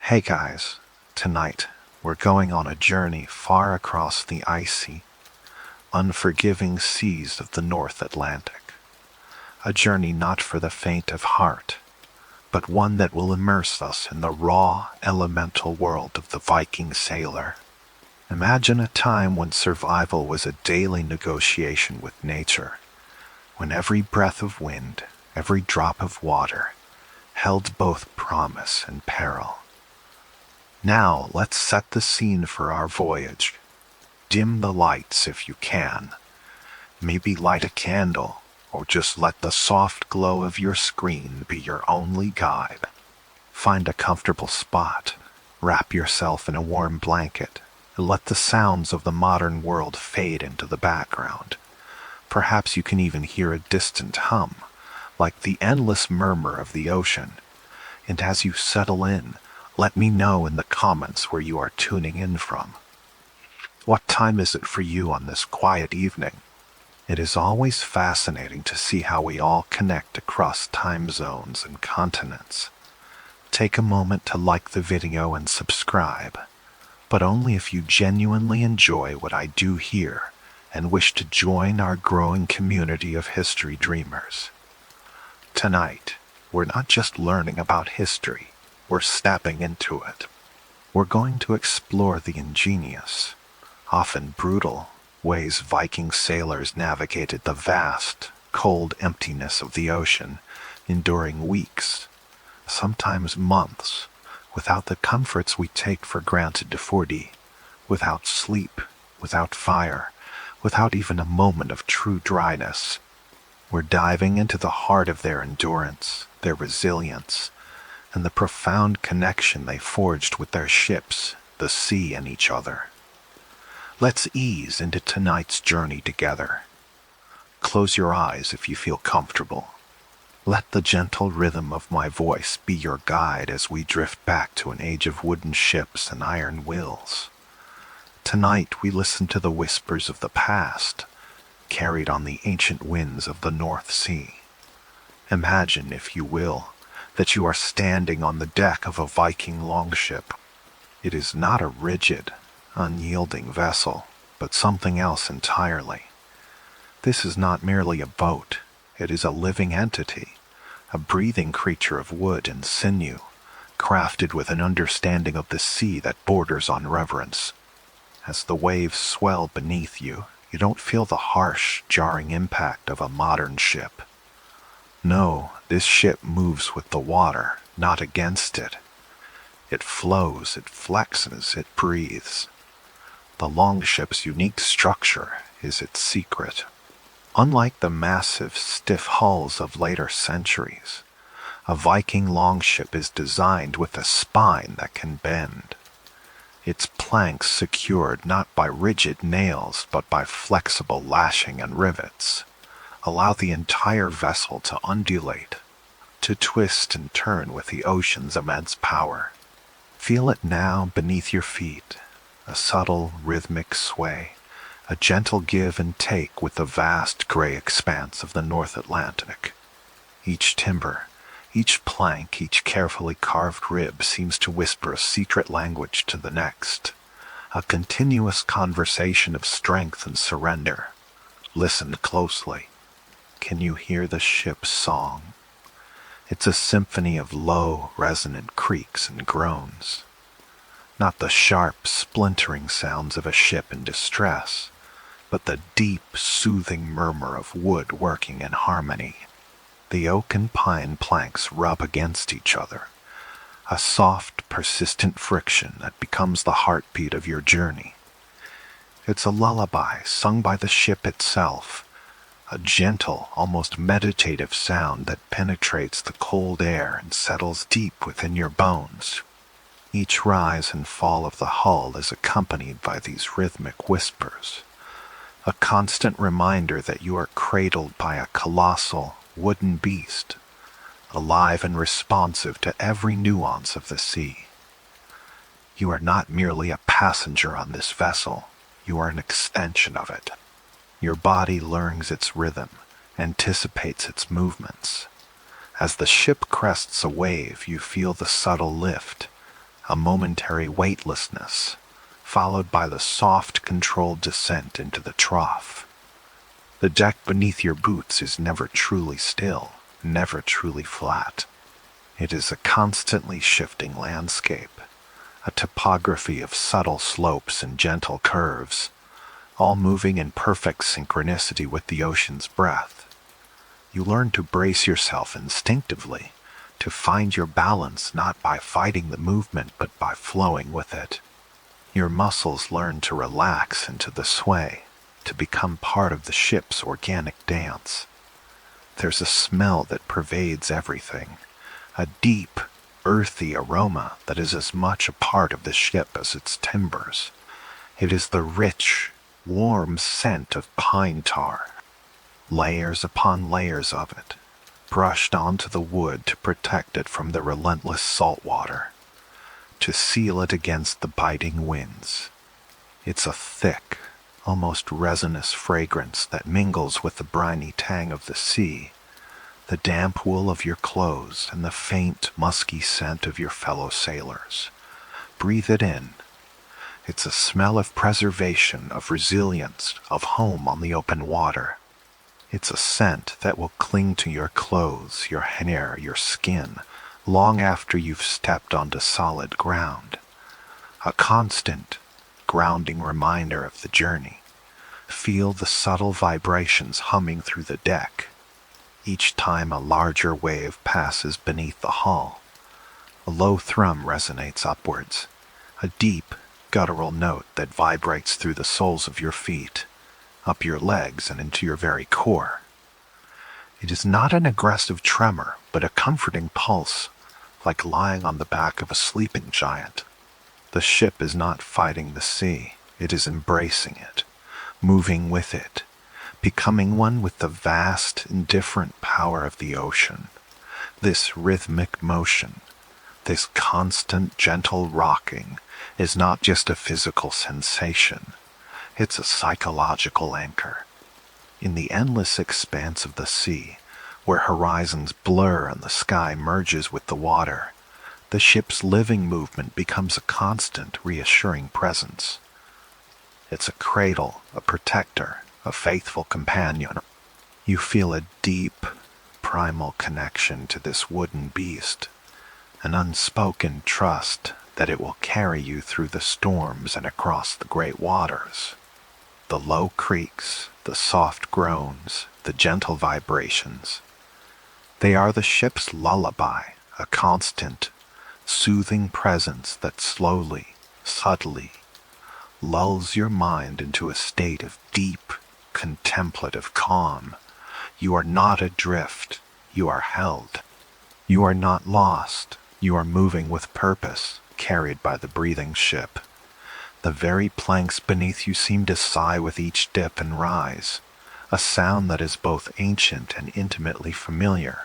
Hey guys, tonight we're going on a journey far across the icy, unforgiving seas of the North Atlantic. A journey not for the faint of heart, but one that will immerse us in the raw, elemental world of the Viking sailor. Imagine a time when survival was a daily negotiation with nature, when every breath of wind, every drop of water, held both promise and peril. Now let's set the scene for our voyage. Dim the lights if you can. Maybe light a candle, or just let the soft glow of your screen be your only guide. Find a comfortable spot, wrap yourself in a warm blanket, and let the sounds of the modern world fade into the background. Perhaps you can even hear a distant hum, like the endless murmur of the ocean. And as you settle in, let me know in the comments where you are tuning in from. What time is it for you on this quiet evening? It is always fascinating to see how we all connect across time zones and continents. Take a moment to like the video and subscribe, but only if you genuinely enjoy what I do here and wish to join our growing community of history dreamers. Tonight, we're not just learning about history, we're stepping into it. We're going to explore the ingenious, often brutal, ways Viking sailors navigated the vast, cold emptiness of the ocean, enduring weeks, sometimes months, without the comforts we take for granted to 40, without sleep, without fire, without even a moment of true dryness. We're diving into the heart of their endurance, their resilience, and the profound connection they forged with their ships, the sea, and each other. Let's ease into tonight's journey together. Close your eyes if you feel comfortable. Let the gentle rhythm of my voice be your guide as we drift back to an age of wooden ships and iron wheels. Tonight we listen to the whispers of the past, carried on the ancient winds of the North Sea. Imagine, if you will, that you are standing on the deck of a Viking longship. It is not a rigid, unyielding vessel, but something else entirely. This is not merely a boat, it is a living entity, a breathing creature of wood and sinew, crafted with an understanding of the sea that borders on reverence. As the waves swell beneath you, you don't feel the harsh, jarring impact of a modern ship. No, this ship moves with the water, not against it. It flows, it flexes, it breathes. The longship's unique structure is its secret. Unlike the massive, stiff hulls of later centuries, a Viking longship is designed with a spine that can bend. Its planks secured not by rigid nails but by flexible lashing and rivets, allow the entire vessel to undulate, to twist and turn with the ocean's immense power. Feel it now beneath your feet, a subtle rhythmic sway, a gentle give and take with the vast gray expanse of the North Atlantic. Each timber, each plank, each carefully carved rib seems to whisper a secret language to the next, a continuous conversation of strength and surrender. Listen closely. Can you hear the ship's song? It's a symphony of low, resonant creaks and groans. Not the sharp, splintering sounds of a ship in distress, but the deep, soothing murmur of wood working in harmony. The oak and pine planks rub against each other, a soft, persistent friction that becomes the heartbeat of your journey. It's a lullaby sung by the ship itself, a gentle, almost meditative sound that penetrates the cold air and settles deep within your bones. Each rise and fall of the hull is accompanied by these rhythmic whispers, a constant reminder that you are cradled by a colossal, wooden beast, alive and responsive to every nuance of the sea. You are not merely a passenger on this vessel, you are an extension of it. Your body learns its rhythm, anticipates its movements. As the ship crests a wave, you feel the subtle lift, a momentary weightlessness, followed by the soft, controlled descent into the trough. The deck beneath your boots is never truly still, never truly flat. It is a constantly shifting landscape, a topography of subtle slopes and gentle curves, all moving in perfect synchronicity with the ocean's breath. You learn to brace yourself instinctively, to find your balance not by fighting the movement but by flowing with it. Your muscles learn to relax into the sway, to become part of the ship's organic dance. There's a smell that pervades everything, a deep, earthy aroma that is as much a part of the ship as its timbers. It is the rich, warm scent of pine tar, layers upon layers of it, brushed onto the wood to protect it from the relentless salt water, to seal it against the biting winds. It's a thick, almost resinous fragrance that mingles with the briny tang of the sea, the damp wool of your clothes, and the faint, musky scent of your fellow sailors. Breathe it in. It's a smell of preservation, of resilience, of home on the open water. It's a scent that will cling to your clothes, your hair, your skin, long after you've stepped onto solid ground. A constant, grounding reminder of the journey. Feel the subtle vibrations humming through the deck. Each time a larger wave passes beneath the hull, a low thrum resonates upwards, a deep, guttural note that vibrates through the soles of your feet, up your legs and into your very core. It is not an aggressive tremor, but a comforting pulse, like lying on the back of a sleeping giant. The ship is not fighting the sea, it is embracing it, moving with it, becoming one with the vast, indifferent power of the ocean. This rhythmic motion, this constant, gentle rocking, is not just a physical sensation. It's a psychological anchor. In the endless expanse of the sea, where horizons blur and the sky merges with the water, the ship's living movement becomes a constant, reassuring presence. It's a cradle, a protector, a faithful companion. You feel a deep, primal connection to this wooden beast, an unspoken trust that it will carry you through the storms and across the great waters. The low creaks, the soft groans, the gentle vibrations. They are the ship's lullaby, a constant, soothing presence that slowly, subtly, lulls your mind into a state of deep, contemplative calm. You are not adrift, you are held. You are not lost, you are moving with purpose, carried by the breathing ship. The very planks beneath you seem to sigh with each dip and rise, a sound that is both ancient and intimately familiar.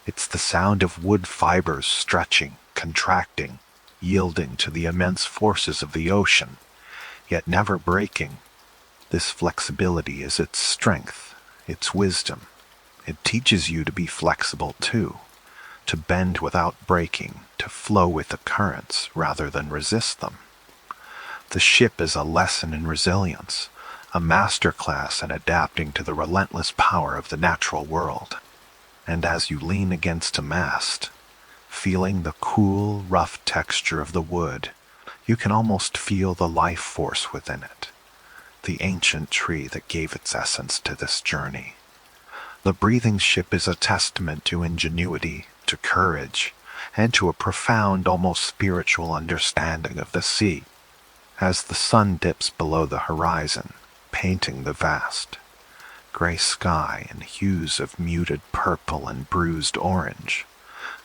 It's the sound of wood fibers stretching, contracting, yielding to the immense forces of the ocean, yet never breaking. This flexibility is its strength, its wisdom. It teaches you to be flexible too, to bend without breaking, to flow with the currents rather than resist them. The ship is a lesson in resilience, a masterclass in adapting to the relentless power of the natural world. And as you lean against a mast, feeling the cool, rough texture of the wood, you can almost feel the life force within it, the ancient tree that gave its essence to this journey. The breathing ship is a testament to ingenuity, to courage, and to a profound, almost spiritual understanding of the sea. As the sun dips below the horizon, painting the vast, gray sky in hues of muted purple and bruised orange,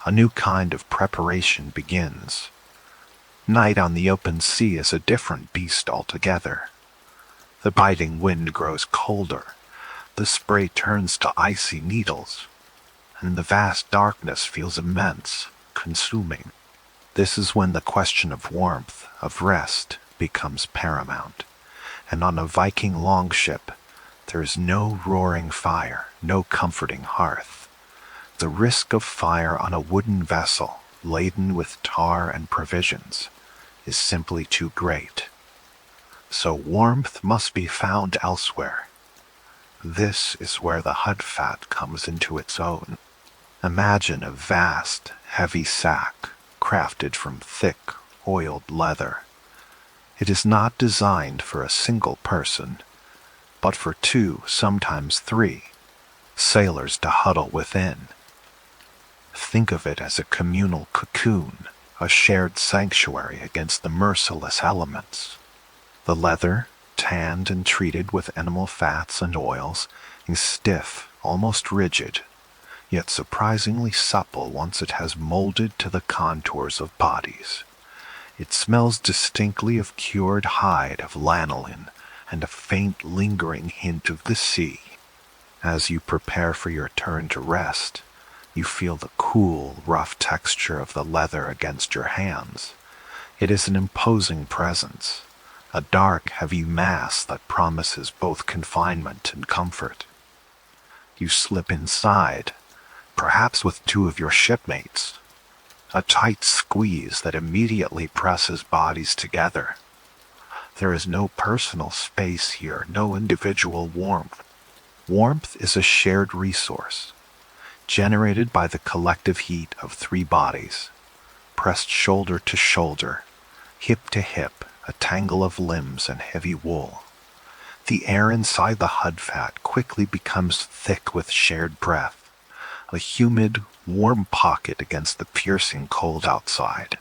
a new kind of preparation begins. Night on the open sea is a different beast altogether. The biting wind grows colder, the spray turns to icy needles, and the vast darkness feels immense, consuming. This is when the question of warmth, of rest, becomes paramount. And on a Viking longship, there is no roaring fire, no comforting hearth. The risk of fire on a wooden vessel, laden with tar and provisions, is simply too great. So warmth must be found elsewhere. This is where the Hudfat comes into its own. Imagine a vast, heavy sack crafted from thick, oiled leather. It is not designed for a single person, but for two, sometimes three, sailors to huddle within. Think of it as a communal cocoon, a shared sanctuary against the merciless elements. The leather, tanned and treated with animal fats and oils, is stiff, almost rigid, yet surprisingly supple once it has molded to the contours of bodies. It smells distinctly of cured hide, of lanolin, and a faint lingering hint of the sea. As you prepare for your turn to rest, you feel the cool, rough texture of the leather against your hands. It is an imposing presence, a dark, heavy mass that promises both confinement and comfort. You slip inside, perhaps with two of your shipmates. A tight squeeze that immediately presses bodies together. There is no personal space here, no individual warmth. Warmth is a shared resource, generated by the collective heat of three bodies, pressed shoulder to shoulder, hip to hip, a tangle of limbs and heavy wool. The air inside the Hudfat quickly becomes thick with shared breath, a humid, warm pocket against the piercing cold outside.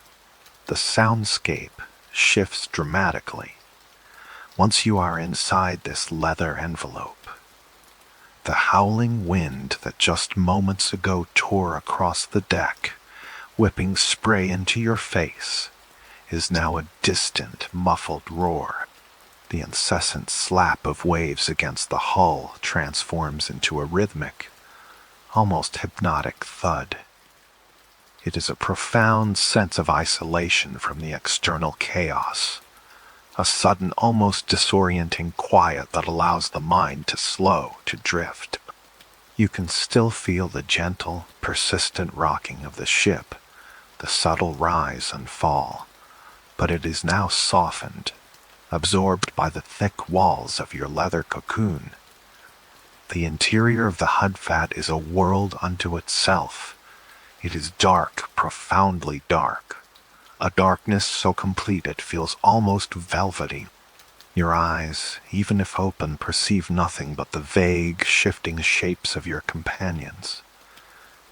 The soundscape shifts dramatically once you are inside this leather envelope. The howling wind that just moments ago tore across the deck, whipping spray into your face, is now a distant, muffled roar. The incessant slap of waves against the hull transforms into a rhythmic, almost hypnotic thud. It is a profound sense of isolation from the external chaos, a sudden, almost disorienting quiet that allows the mind to slow, to drift. You can still feel the gentle, persistent rocking of the ship, the subtle rise and fall, but it is now softened, absorbed by the thick walls of your leather cocoon. The interior of the Hudfat is a world unto itself. It is dark, profoundly dark, a darkness so complete it feels almost velvety. Your eyes, even if open, perceive nothing but the vague, shifting shapes of your companions.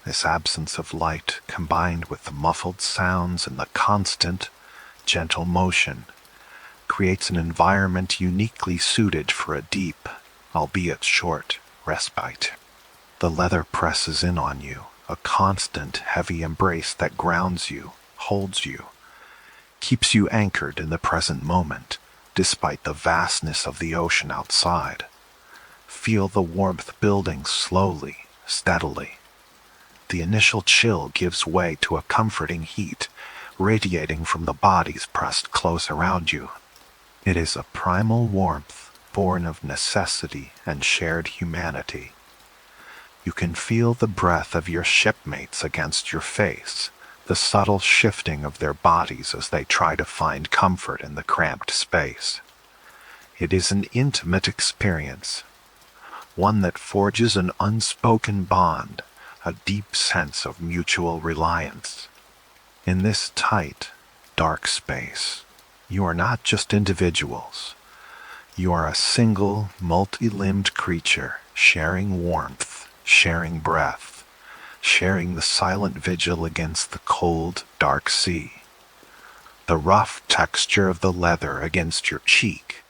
This absence of light, combined with the muffled sounds and the constant, gentle motion, creates an environment uniquely suited for a deep, albeit short, respite. The leather presses in on you, a constant, heavy embrace that grounds you, holds you, keeps you anchored in the present moment, despite the vastness of the ocean outside. Feel the warmth building slowly, steadily. The initial chill gives way to a comforting heat, radiating from the bodies pressed close around you. It is a primal warmth, born of necessity and shared humanity. You can feel the breath of your shipmates against your face, the subtle shifting of their bodies as they try to find comfort in the cramped space. It is an intimate experience, one that forges an unspoken bond, a deep sense of mutual reliance. In this tight, dark space, you are not just individuals. You are a single, multi-limbed creature, sharing warmth, sharing breath, sharing the silent vigil against the cold, dark sea. The rough texture of the leather against your cheek,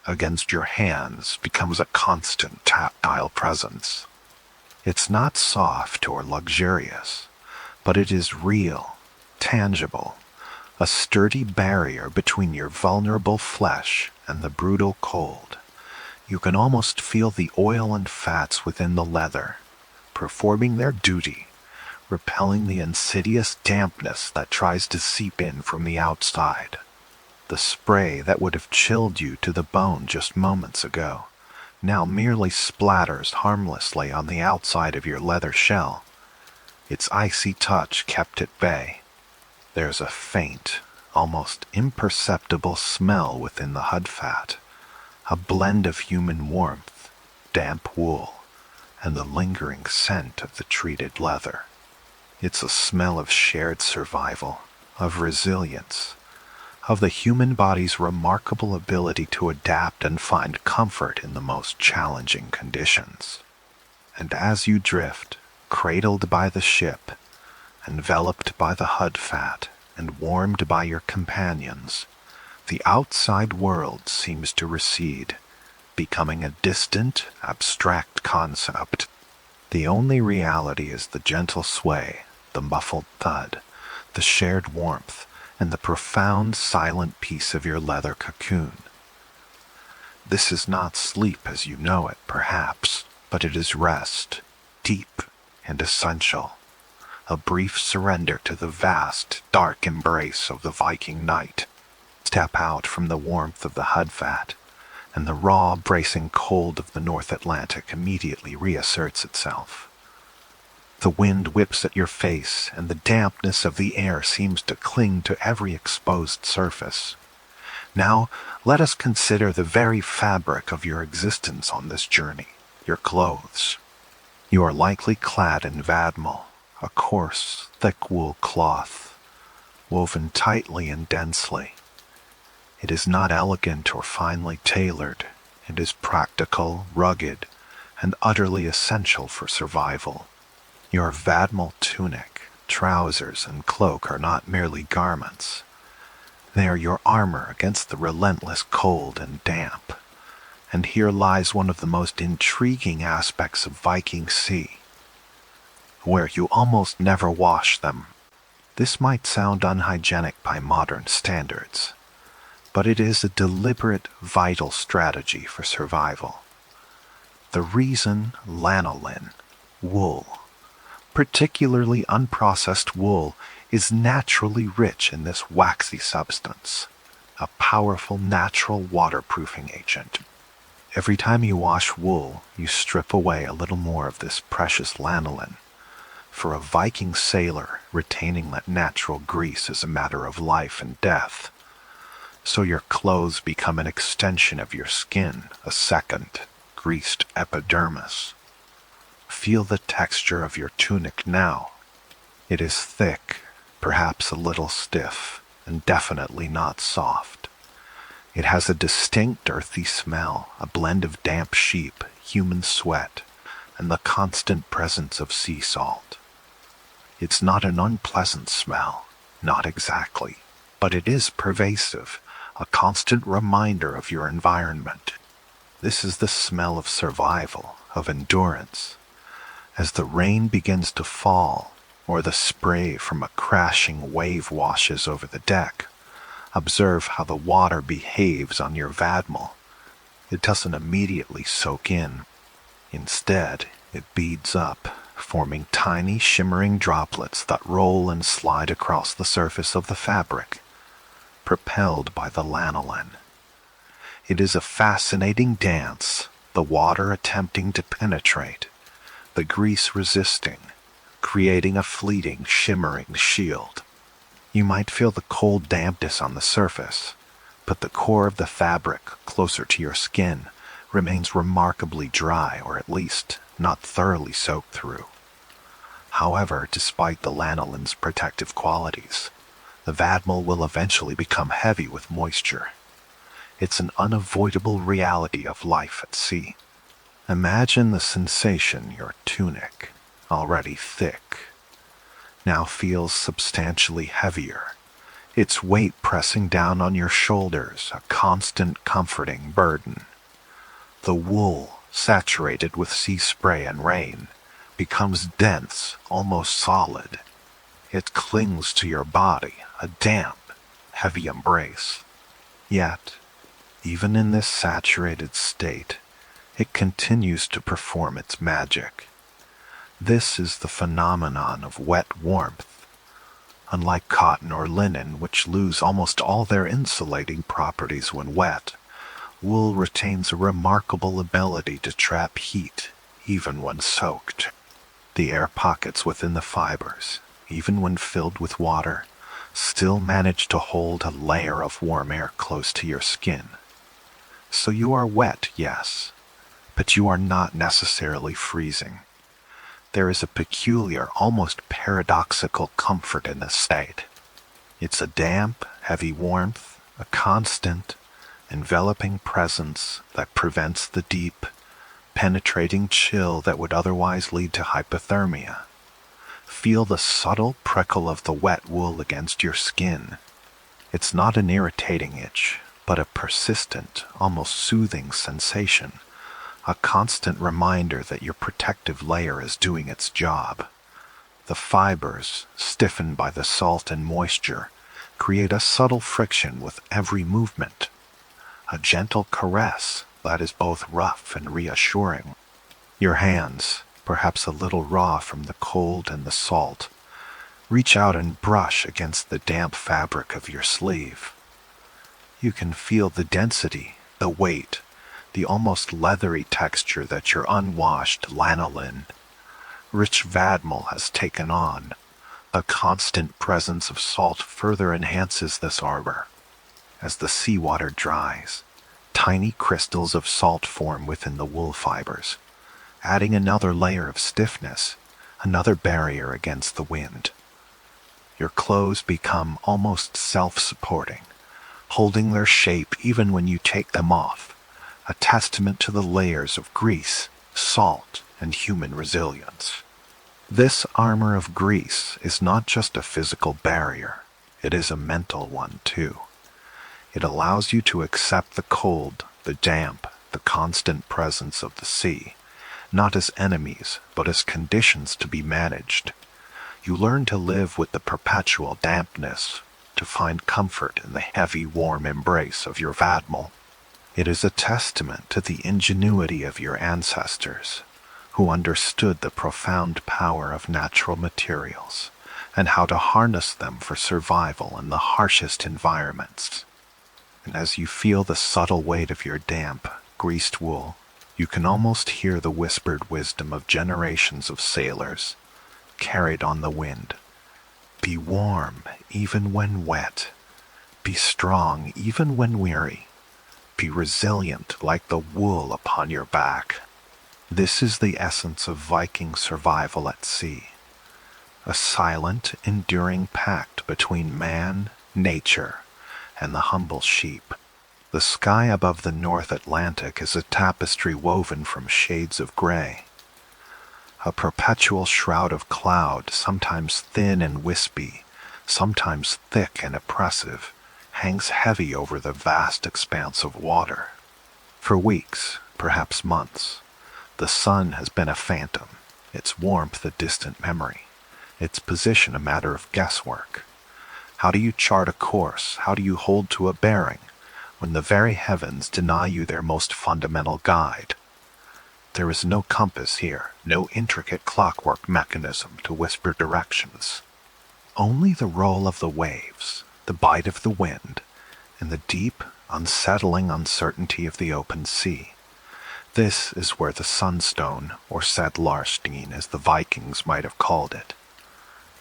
against your hands, becomes a constant tactile presence. It's not soft or luxurious, but it is real, tangible, a sturdy barrier between your vulnerable flesh and the brutal cold. You can almost feel the oil and fats within the leather, performing their duty, repelling the insidious dampness that tries to seep in from the outside. The spray that would have chilled you to the bone just moments ago now merely splatters harmlessly on the outside of your leather shell. Its icy touch kept at bay, There's a faint, almost imperceptible smell within the Hudfat, a blend of human warmth, damp wool, and the lingering scent of the treated leather. It's a smell of shared survival, of resilience, of the human body's remarkable ability to adapt and find comfort in the most challenging conditions. And as you drift, cradled by the ship, enveloped by the Hudfat, and warmed by your companions, the outside world seems to recede, becoming a distant, abstract concept. The only reality is the gentle sway, the muffled thud, the shared warmth, and the profound, silent peace of your leather cocoon. This is not sleep as you know it, perhaps, but it is rest, deep and essential, a brief surrender to the vast, dark embrace of the Viking night. Step out from the warmth of the Hudfat, and the raw, bracing cold of the North Atlantic immediately reasserts itself. The wind whips at your face, and the dampness of the air seems to cling to every exposed surface. Now, let us consider the very fabric of your existence on this journey, your clothes. You are likely clad in vadmal, a coarse, thick wool cloth, woven tightly and densely. It is not elegant or finely tailored. It is practical, rugged, and utterly essential for survival. Your vadmal tunic, trousers, and cloak are not merely garments. They are your armor against the relentless cold and damp. And here lies one of the most intriguing aspects of Viking Sea, where you almost never wash them. This might sound unhygienic by modern standards, but it is a deliberate, vital strategy for survival. The reason lanolin, wool, particularly unprocessed wool, is naturally rich in this waxy substance, a powerful natural waterproofing agent. Every time you wash wool, you strip away a little more of this precious lanolin. For a Viking sailor, retaining that natural grease is a matter of life and death. So your clothes become an extension of your skin, a second, greased epidermis. Feel the texture of your tunic now. It is thick, perhaps a little stiff, and definitely not soft. It has a distinct earthy smell, a blend of damp sheep, human sweat, and the constant presence of sea salt. It's not an unpleasant smell, not exactly, but it is pervasive, a constant reminder of your environment. This is the smell of survival, of endurance. As the rain begins to fall, or the spray from a crashing wave washes over the deck, observe how the water behaves on your vadmal. It doesn't immediately soak in. Instead, it beads up, forming tiny shimmering droplets that roll and slide across the surface of the fabric, propelled by the lanolin. It is a fascinating dance, the water attempting to penetrate, the grease resisting, creating a fleeting, shimmering shield. You might feel the cold dampness on the surface, but the core of the fabric, closer to your skin, remains remarkably dry, or at least not thoroughly soaked through. However, despite the lanolin's protective qualities, the vadmal will eventually become heavy with moisture. It's an unavoidable reality of life at sea. Imagine the sensation your tunic, already thick, now feels substantially heavier, its weight pressing down on your shoulders, a constant comforting burden. The wool, saturated with sea spray and rain, becomes dense, almost solid. It clings to your body, a damp, heavy embrace. Yet, even in this saturated state, it continues to perform its magic. This is the phenomenon of wet warmth. Unlike cotton or linen, which lose almost all their insulating properties when wet, wool retains a remarkable ability to trap heat, even when soaked. The air pockets within the fibers, even when filled with water, still manage to hold a layer of warm air close to your skin. So you are wet, yes, but you are not necessarily freezing. There is a peculiar, almost paradoxical comfort in this state. It's a damp, heavy warmth, a constant, enveloping presence that prevents the deep, penetrating chill that would otherwise lead to hypothermia. Feel the subtle prickle of the wet wool against your skin. It's not an irritating itch, but a persistent, almost soothing sensation, a constant reminder that your protective layer is doing its job. The fibers, stiffened by the salt and moisture, create a subtle friction with every movement, a gentle caress that is both rough and reassuring. Your hands, perhaps a little raw from the cold and the salt, reach out and brush against the damp fabric of your sleeve. You can feel the density, the weight, the almost leathery texture that your unwashed lanolin, rich vadmal has taken on. The constant presence of salt further enhances this arbor. As the seawater dries, tiny crystals of salt form within the wool fibers, adding another layer of stiffness, another barrier against the wind. Your clothes become almost self-supporting, holding their shape even when you take them off, a testament to the layers of grease, salt, and human resilience. This armor of grease is not just a physical barrier, it is a mental one too. It allows you to accept the cold, the damp, the constant presence of the sea, not as enemies, but as conditions to be managed. You learn to live with the perpetual dampness, to find comfort in the heavy, warm embrace of your vadmal. It is a testament to the ingenuity of your ancestors, who understood the profound power of natural materials and how to harness them for survival in the harshest environments. And as you feel the subtle weight of your damp, greased wool, you can almost hear the whispered wisdom of generations of sailors, carried on the wind. Be warm even when wet. Be strong even when weary. Be resilient like the wool upon your back. This is the essence of Viking survival at sea. A silent, enduring pact between man, nature, and the humble sheep. The sky above the North Atlantic is a tapestry woven from shades of gray. A perpetual shroud of cloud, sometimes thin and wispy, sometimes thick and oppressive, hangs heavy over the vast expanse of water. For weeks, perhaps months, the sun has been a phantom, its warmth a distant memory, its position a matter of guesswork. How do you chart a course? How do you hold to a bearing when the very heavens deny you their most fundamental guide? There is no compass here, no intricate clockwork mechanism to whisper directions. Only the roll of the waves, the bite of the wind, and the deep, unsettling uncertainty of the open sea. This is where the Sunstone, or Sadlarstein as the Vikings might have called it,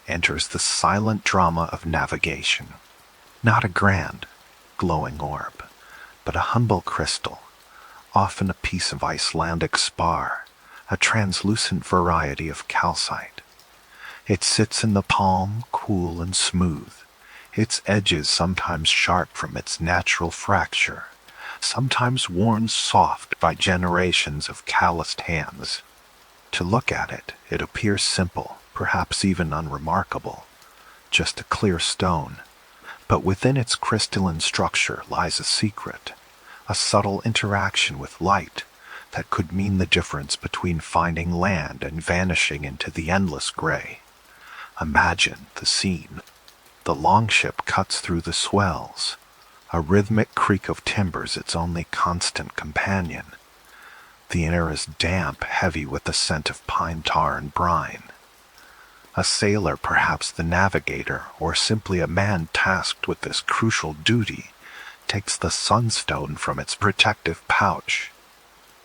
enters the silent drama of navigation. Not a grand, glowing orb, but a humble crystal, often a piece of Icelandic spar, a translucent variety of calcite. It sits in the palm, cool and smooth, its edges sometimes sharp from its natural fracture, sometimes worn soft by generations of calloused hands. To look at it, it appears simple, perhaps even unremarkable, just a clear stone. But within its crystalline structure lies a secret, a subtle interaction with light that could mean the difference between finding land and vanishing into the endless gray. Imagine the scene. The longship cuts through the swells, a rhythmic creak of timbers its only constant companion. The air is damp, heavy with the scent of pine tar and brine. A sailor, perhaps the navigator, or simply a man tasked with this crucial duty, takes the Sunstone from its protective pouch.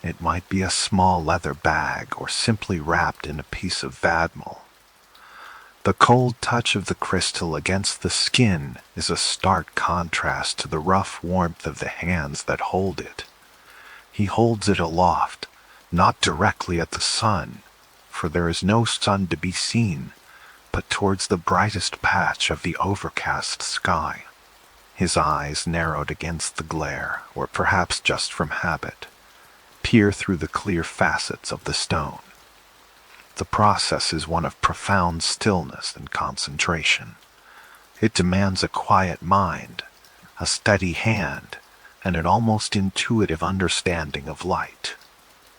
It might be a small leather bag or simply wrapped in a piece of vadmal. The cold touch of the crystal against the skin is a stark contrast to the rough warmth of the hands that hold it. He holds it aloft, not directly at the sun, for there is no sun to be seen, but towards the brightest patch of the overcast sky. His eyes, narrowed against the glare, or perhaps just from habit, peer through the clear facets of the stone. The process is one of profound stillness and concentration. It demands a quiet mind, a steady hand, and an almost intuitive understanding of light.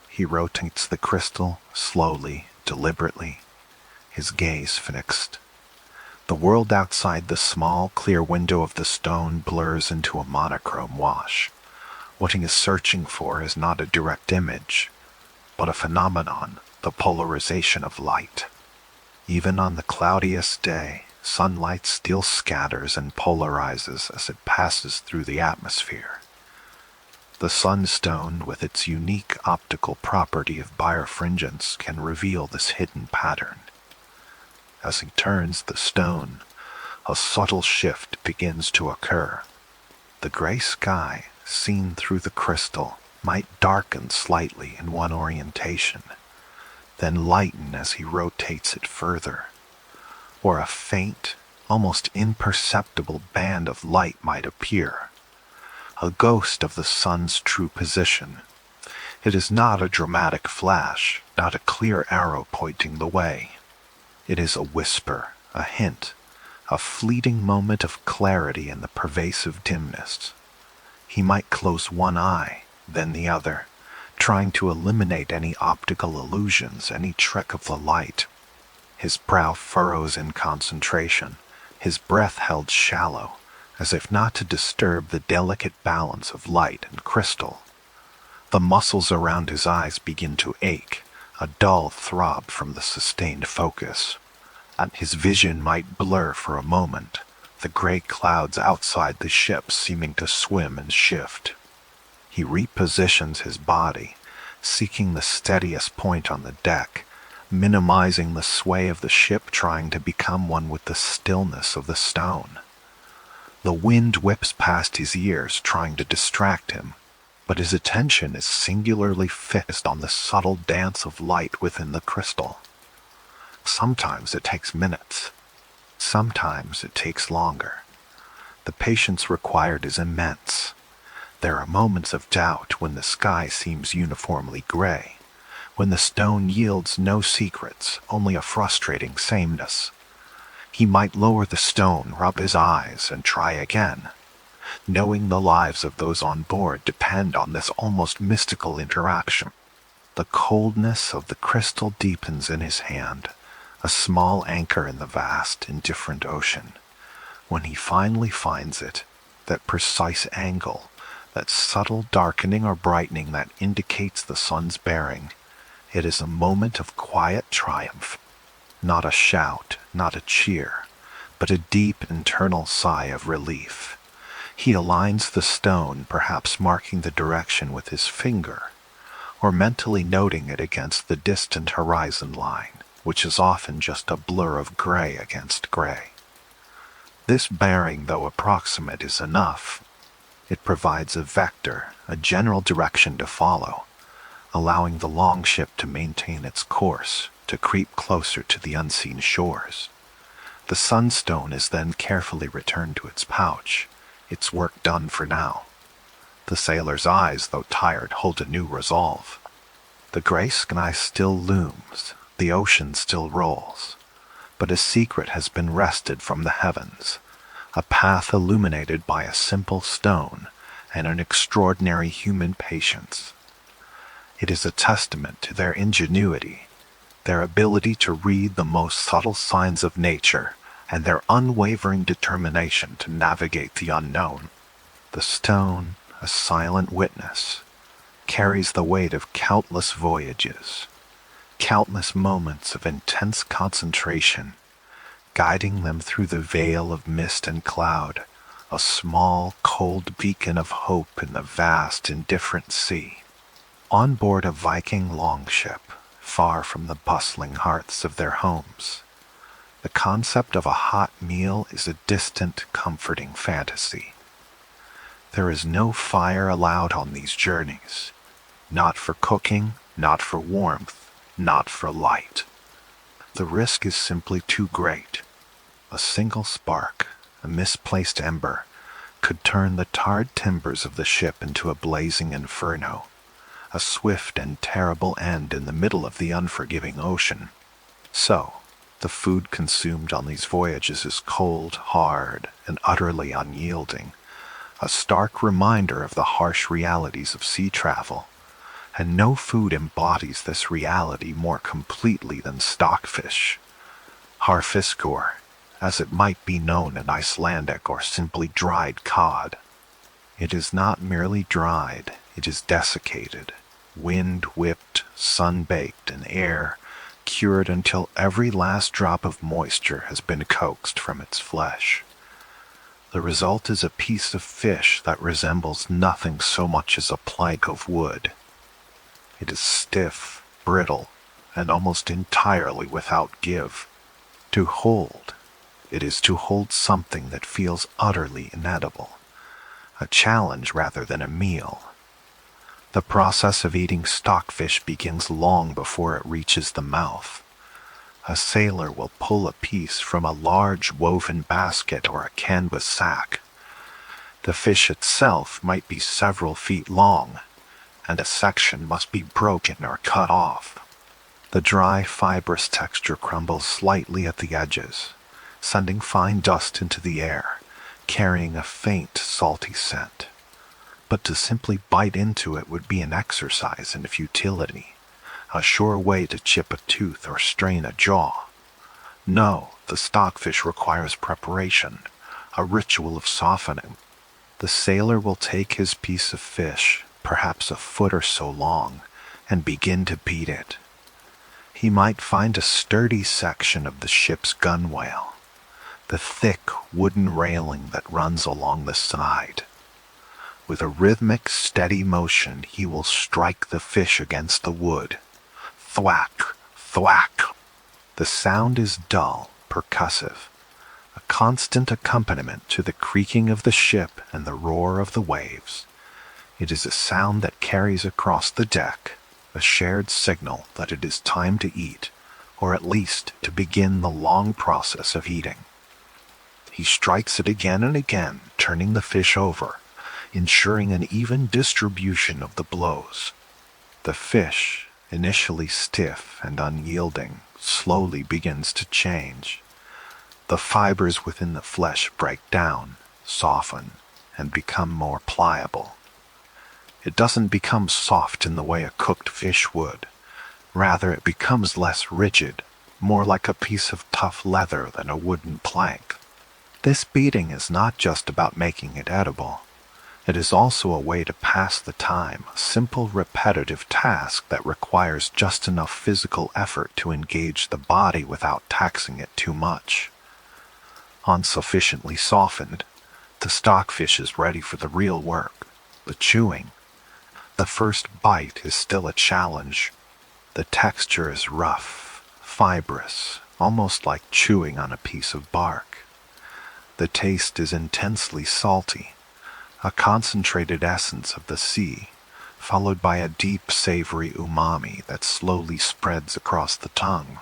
He rotates the crystal slowly, deliberately, his gaze fixed. The world outside the small, clear window of the stone blurs into a monochrome wash. What he is searching for is not a direct image, but a phenomenon, the polarization of light. Even on the cloudiest day, sunlight still scatters and polarizes as it passes through the atmosphere. The sunstone, with its unique optical property of birefringence, can reveal this hidden pattern. As he turns the stone, a subtle shift begins to occur. The gray sky, seen through the crystal, might darken slightly in one orientation, then lighten as he rotates it further. Or a faint, almost imperceptible band of light might appear, a ghost of the sun's true position. It is not a dramatic flash, not a clear arrow pointing the way. It is a whisper, a hint, a fleeting moment of clarity in the pervasive dimness. He might close one eye, then the other, trying to eliminate any optical illusions, any trick of the light. His brow furrows in concentration, his breath held shallow, as if not to disturb the delicate balance of light and crystal. The muscles around his eyes begin to ache, a dull throb from the sustained focus. And his vision might blur for a moment, the gray clouds outside the ship seeming to swim and shift. He repositions his body, seeking the steadiest point on the deck, minimizing the sway of the ship, trying to become one with the stillness of the stone. The wind whips past his ears, trying to distract him, but his attention is singularly fixed on the subtle dance of light within the crystal. Sometimes it takes minutes. Sometimes it takes longer. The patience required is immense. There are moments of doubt when the sky seems uniformly gray, when the stone yields no secrets, only a frustrating sameness. He might lower the stone, rub his eyes, and try again, knowing the lives of those on board depend on this almost mystical interaction. The coldness of the crystal deepens in his hand, a small anchor in the vast, indifferent ocean. When he finally finds it, that precise angle, that subtle darkening or brightening that indicates the sun's bearing, it is a moment of quiet triumph. Not a shout, not a cheer, but a deep internal sigh of relief. He aligns the stone, perhaps marking the direction with his finger, or mentally noting it against the distant horizon line, which is often just a blur of gray against gray. This bearing, though approximate, is enough. It provides a vector, a general direction to follow, allowing the longship to maintain its course, to creep closer to the unseen shores. The sunstone is then carefully returned to its pouch, its work done for now. The sailor's eyes, though tired, hold a new resolve. The gray sky still looms, the ocean still rolls, but a secret has been wrested from the heavens, a path illuminated by a simple stone and an extraordinary human patience. It is a testament to their ingenuity, their ability to read the most subtle signs of nature, and their unwavering determination to navigate the unknown. The stone, a silent witness, carries the weight of countless voyages, countless moments of intense concentration, guiding them through the veil of mist and cloud, a small, cold beacon of hope in the vast, indifferent sea. On board a Viking longship, far from the bustling hearths of their homes, The concept of a hot meal is a distant, comforting fantasy. There is no fire allowed on these journeys. Not for cooking, not for warmth, not for light. The risk is simply too great. A single spark, a misplaced ember, could turn the tarred timbers of the ship into a blazing inferno, a swift and terrible end in the middle of the unforgiving ocean. So, the food consumed on these voyages is cold, hard, and utterly unyielding, a stark reminder of the harsh realities of sea travel. And no food embodies this reality more completely than stockfish. Harfiskur, as it might be known in Icelandic, or simply dried cod. It is not merely dried, it is desiccated, wind-whipped, sun-baked, and air-cured until every last drop of moisture has been coaxed from its flesh. The result is a piece of fish that resembles nothing so much as a plank of wood. It is stiff, brittle, and almost entirely without give. To hold, it is to hold something that feels utterly inedible, a challenge rather than a meal. The process of eating stockfish begins long before it reaches the mouth. A sailor will pull a piece from a large woven basket or a canvas sack. The fish itself might be several feet long, and a section must be broken or cut off. The dry, fibrous texture crumbles slightly at the edges, sending fine dust into the air, carrying a faint, salty scent. But to simply bite into it would be an exercise in futility, a sure way to chip a tooth or strain a jaw. No, the stockfish requires preparation, a ritual of softening. The sailor will take his piece of fish, perhaps a foot or so long, and begin to beat it. He might find a sturdy section of the ship's gunwale, the thick wooden railing that runs along the side. With a rhythmic, steady motion, he will strike the fish against the wood. Thwack, thwack. The sound is dull, percussive, a constant accompaniment to the creaking of the ship and the roar of the waves. It is a sound that carries across the deck, a shared signal that it is time to eat, or at least to begin the long process of eating. He strikes it again and again, turning the fish over, ensuring an even distribution of the blows. The fish, initially stiff and unyielding, slowly begins to change. The fibers within the flesh break down, soften, and become more pliable. It doesn't become soft in the way a cooked fish would. Rather, it becomes less rigid, more like a piece of tough leather than a wooden plank. This beating is not just about making it edible. It is also a way to pass the time, a simple repetitive task that requires just enough physical effort to engage the body without taxing it too much. On sufficiently softened, the stockfish is ready for the real work, the chewing. The first bite is still a challenge. The texture is rough, fibrous, almost like chewing on a piece of bark. The taste is intensely salty, a concentrated essence of the sea, followed by a deep savory umami that slowly spreads across the tongue.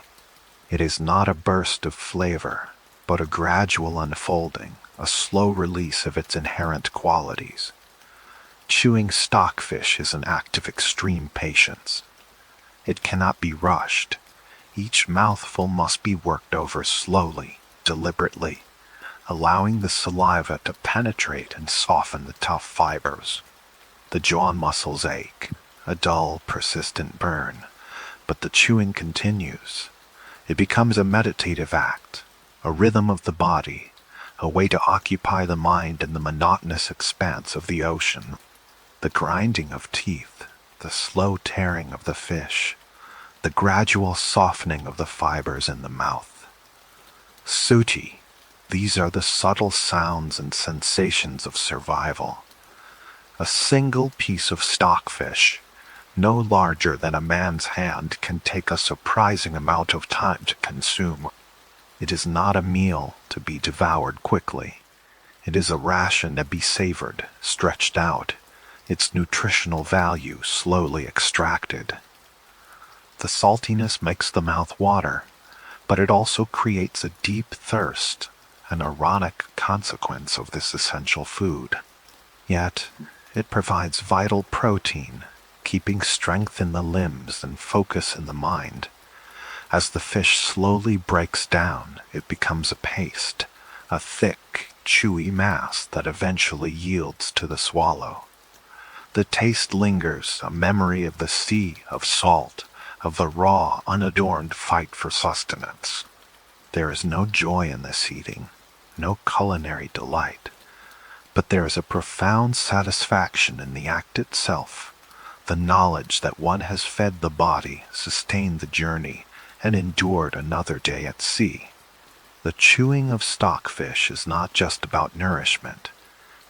It is not a burst of flavor, but a gradual unfolding, a slow release of its inherent qualities. Chewing stockfish is an act of extreme patience. It cannot be rushed. Each mouthful must be worked over slowly, deliberately, allowing the saliva to penetrate and soften the tough fibers. The jaw muscles ache, a dull, persistent burn, but the chewing continues. It becomes a meditative act, a rhythm of the body, a way to occupy the mind in the monotonous expanse of the ocean. The grinding of teeth, the slow tearing of the fish, the gradual softening of the fibers in the mouth. Suti, these are the subtle sounds and sensations of survival. A single piece of stockfish, no larger than a man's hand, can take a surprising amount of time to consume. It is not a meal to be devoured quickly. It is a ration to be savored, stretched out, its nutritional value slowly extracted. The saltiness makes the mouth water, but it also creates a deep thirst, an ironic consequence of this essential food. Yet, it provides vital protein, keeping strength in the limbs and focus in the mind. As the fish slowly breaks down, it becomes a paste, a thick, chewy mass that eventually yields to the swallow. The taste lingers, a memory of the sea, of salt, of the raw, unadorned fight for sustenance. There is no joy in this eating, no culinary delight, but there is a profound satisfaction in the act itself, the knowledge that one has fed the body, sustained the journey, and endured another day at sea. The chewing of stockfish is not just about nourishment.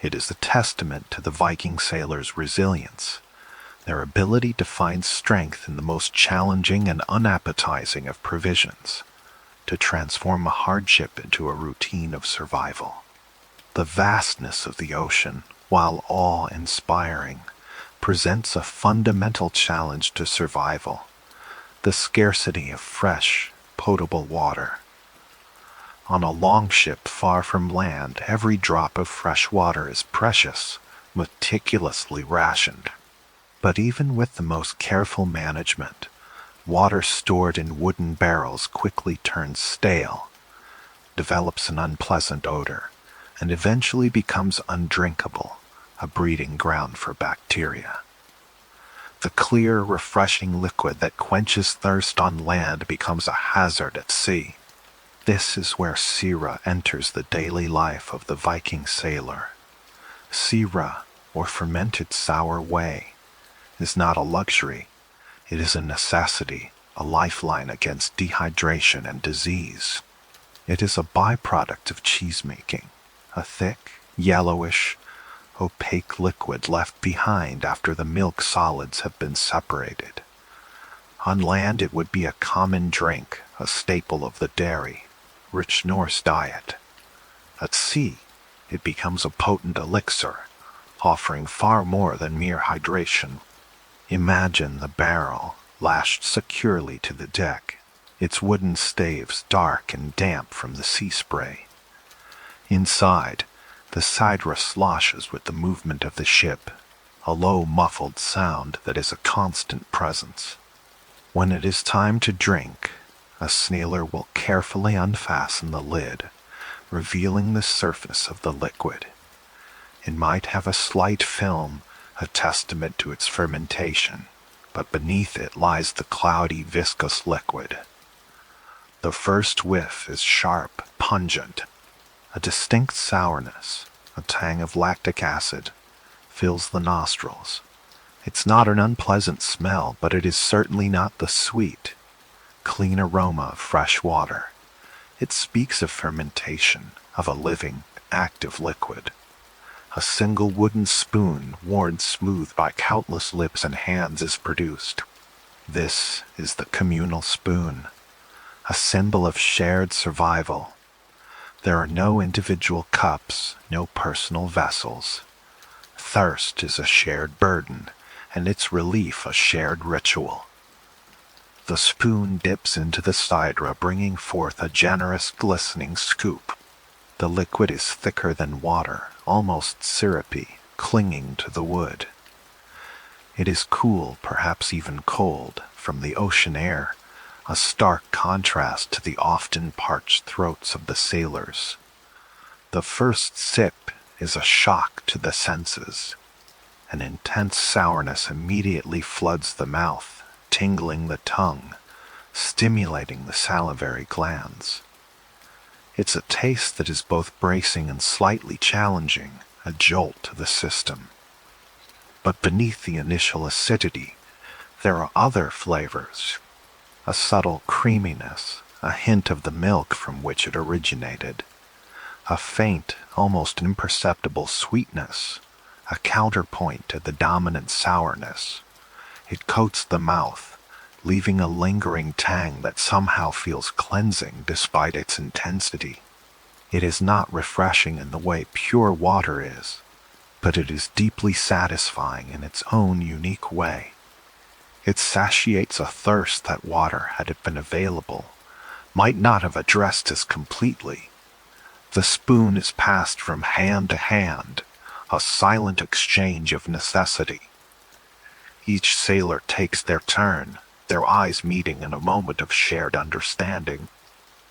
It is a testament to the Viking sailors' resilience, their ability to find strength in the most challenging and unappetizing of provisions, to transform a hardship into a routine of survival. The vastness of the ocean, while awe-inspiring, presents a fundamental challenge to survival: the scarcity of fresh, potable water. On a longship far from land, every drop of fresh water is precious, meticulously rationed. But even with the most careful management, water stored in wooden barrels quickly turns stale, develops an unpleasant odor, and eventually becomes undrinkable, a breeding ground for bacteria. The clear, refreshing liquid that quenches thirst on land becomes a hazard at sea. This is where Sýra enters the daily life of the Viking sailor. Sýra, or fermented sour whey, is not a luxury. It is a necessity, a lifeline against dehydration and disease. It is a byproduct of cheesemaking, a thick, yellowish, opaque liquid left behind after the milk solids have been separated. On land it would be a common drink, a staple of the dairy, rich Norse diet. At sea, it becomes a potent elixir, offering far more than mere hydration. Imagine the barrel, lashed securely to the deck, its wooden staves dark and damp from the sea spray. Inside, the Sýra sloshes with the movement of the ship, a low muffled sound that is a constant presence. When it is time to drink, a sailor will carefully unfasten the lid, revealing the surface of the liquid. It might have a slight film, a testament to its fermentation, but beneath it lies the cloudy, viscous liquid. The first whiff is sharp, pungent. A distinct sourness, a tang of lactic acid, fills the nostrils. It's not an unpleasant smell, but it is certainly not the sweet, clean aroma of fresh water. It speaks of fermentation, of a living, active liquid. A single wooden spoon, worn smooth by countless lips and hands, is produced. This is the communal spoon, a symbol of shared survival. There are no individual cups, no personal vessels. Thirst is a shared burden, and its relief a shared ritual. The spoon dips into the Sýra, bringing forth a generous, glistening scoop. The liquid is thicker than water, almost syrupy, clinging to the wood. It is cool, perhaps even cold, from the ocean air, a stark contrast to the often parched throats of the sailors. The first sip is a shock to the senses. An intense sourness immediately floods the mouth, tingling the tongue, stimulating the salivary glands. It's a taste that is both bracing and slightly challenging, a jolt to the system. But beneath the initial acidity, there are other flavors. A subtle creaminess, a hint of the milk from which it originated. A faint, almost imperceptible sweetness, a counterpoint to the dominant sourness. It coats the mouth, leaving a lingering tang that somehow feels cleansing despite its intensity. It is not refreshing in the way pure water is, but it is deeply satisfying in its own unique way. It satiates a thirst that water, had it been available, might not have addressed as completely. The spoon is passed from hand to hand, a silent exchange of necessity. Each sailor takes their turn, their eyes meeting in a moment of shared understanding.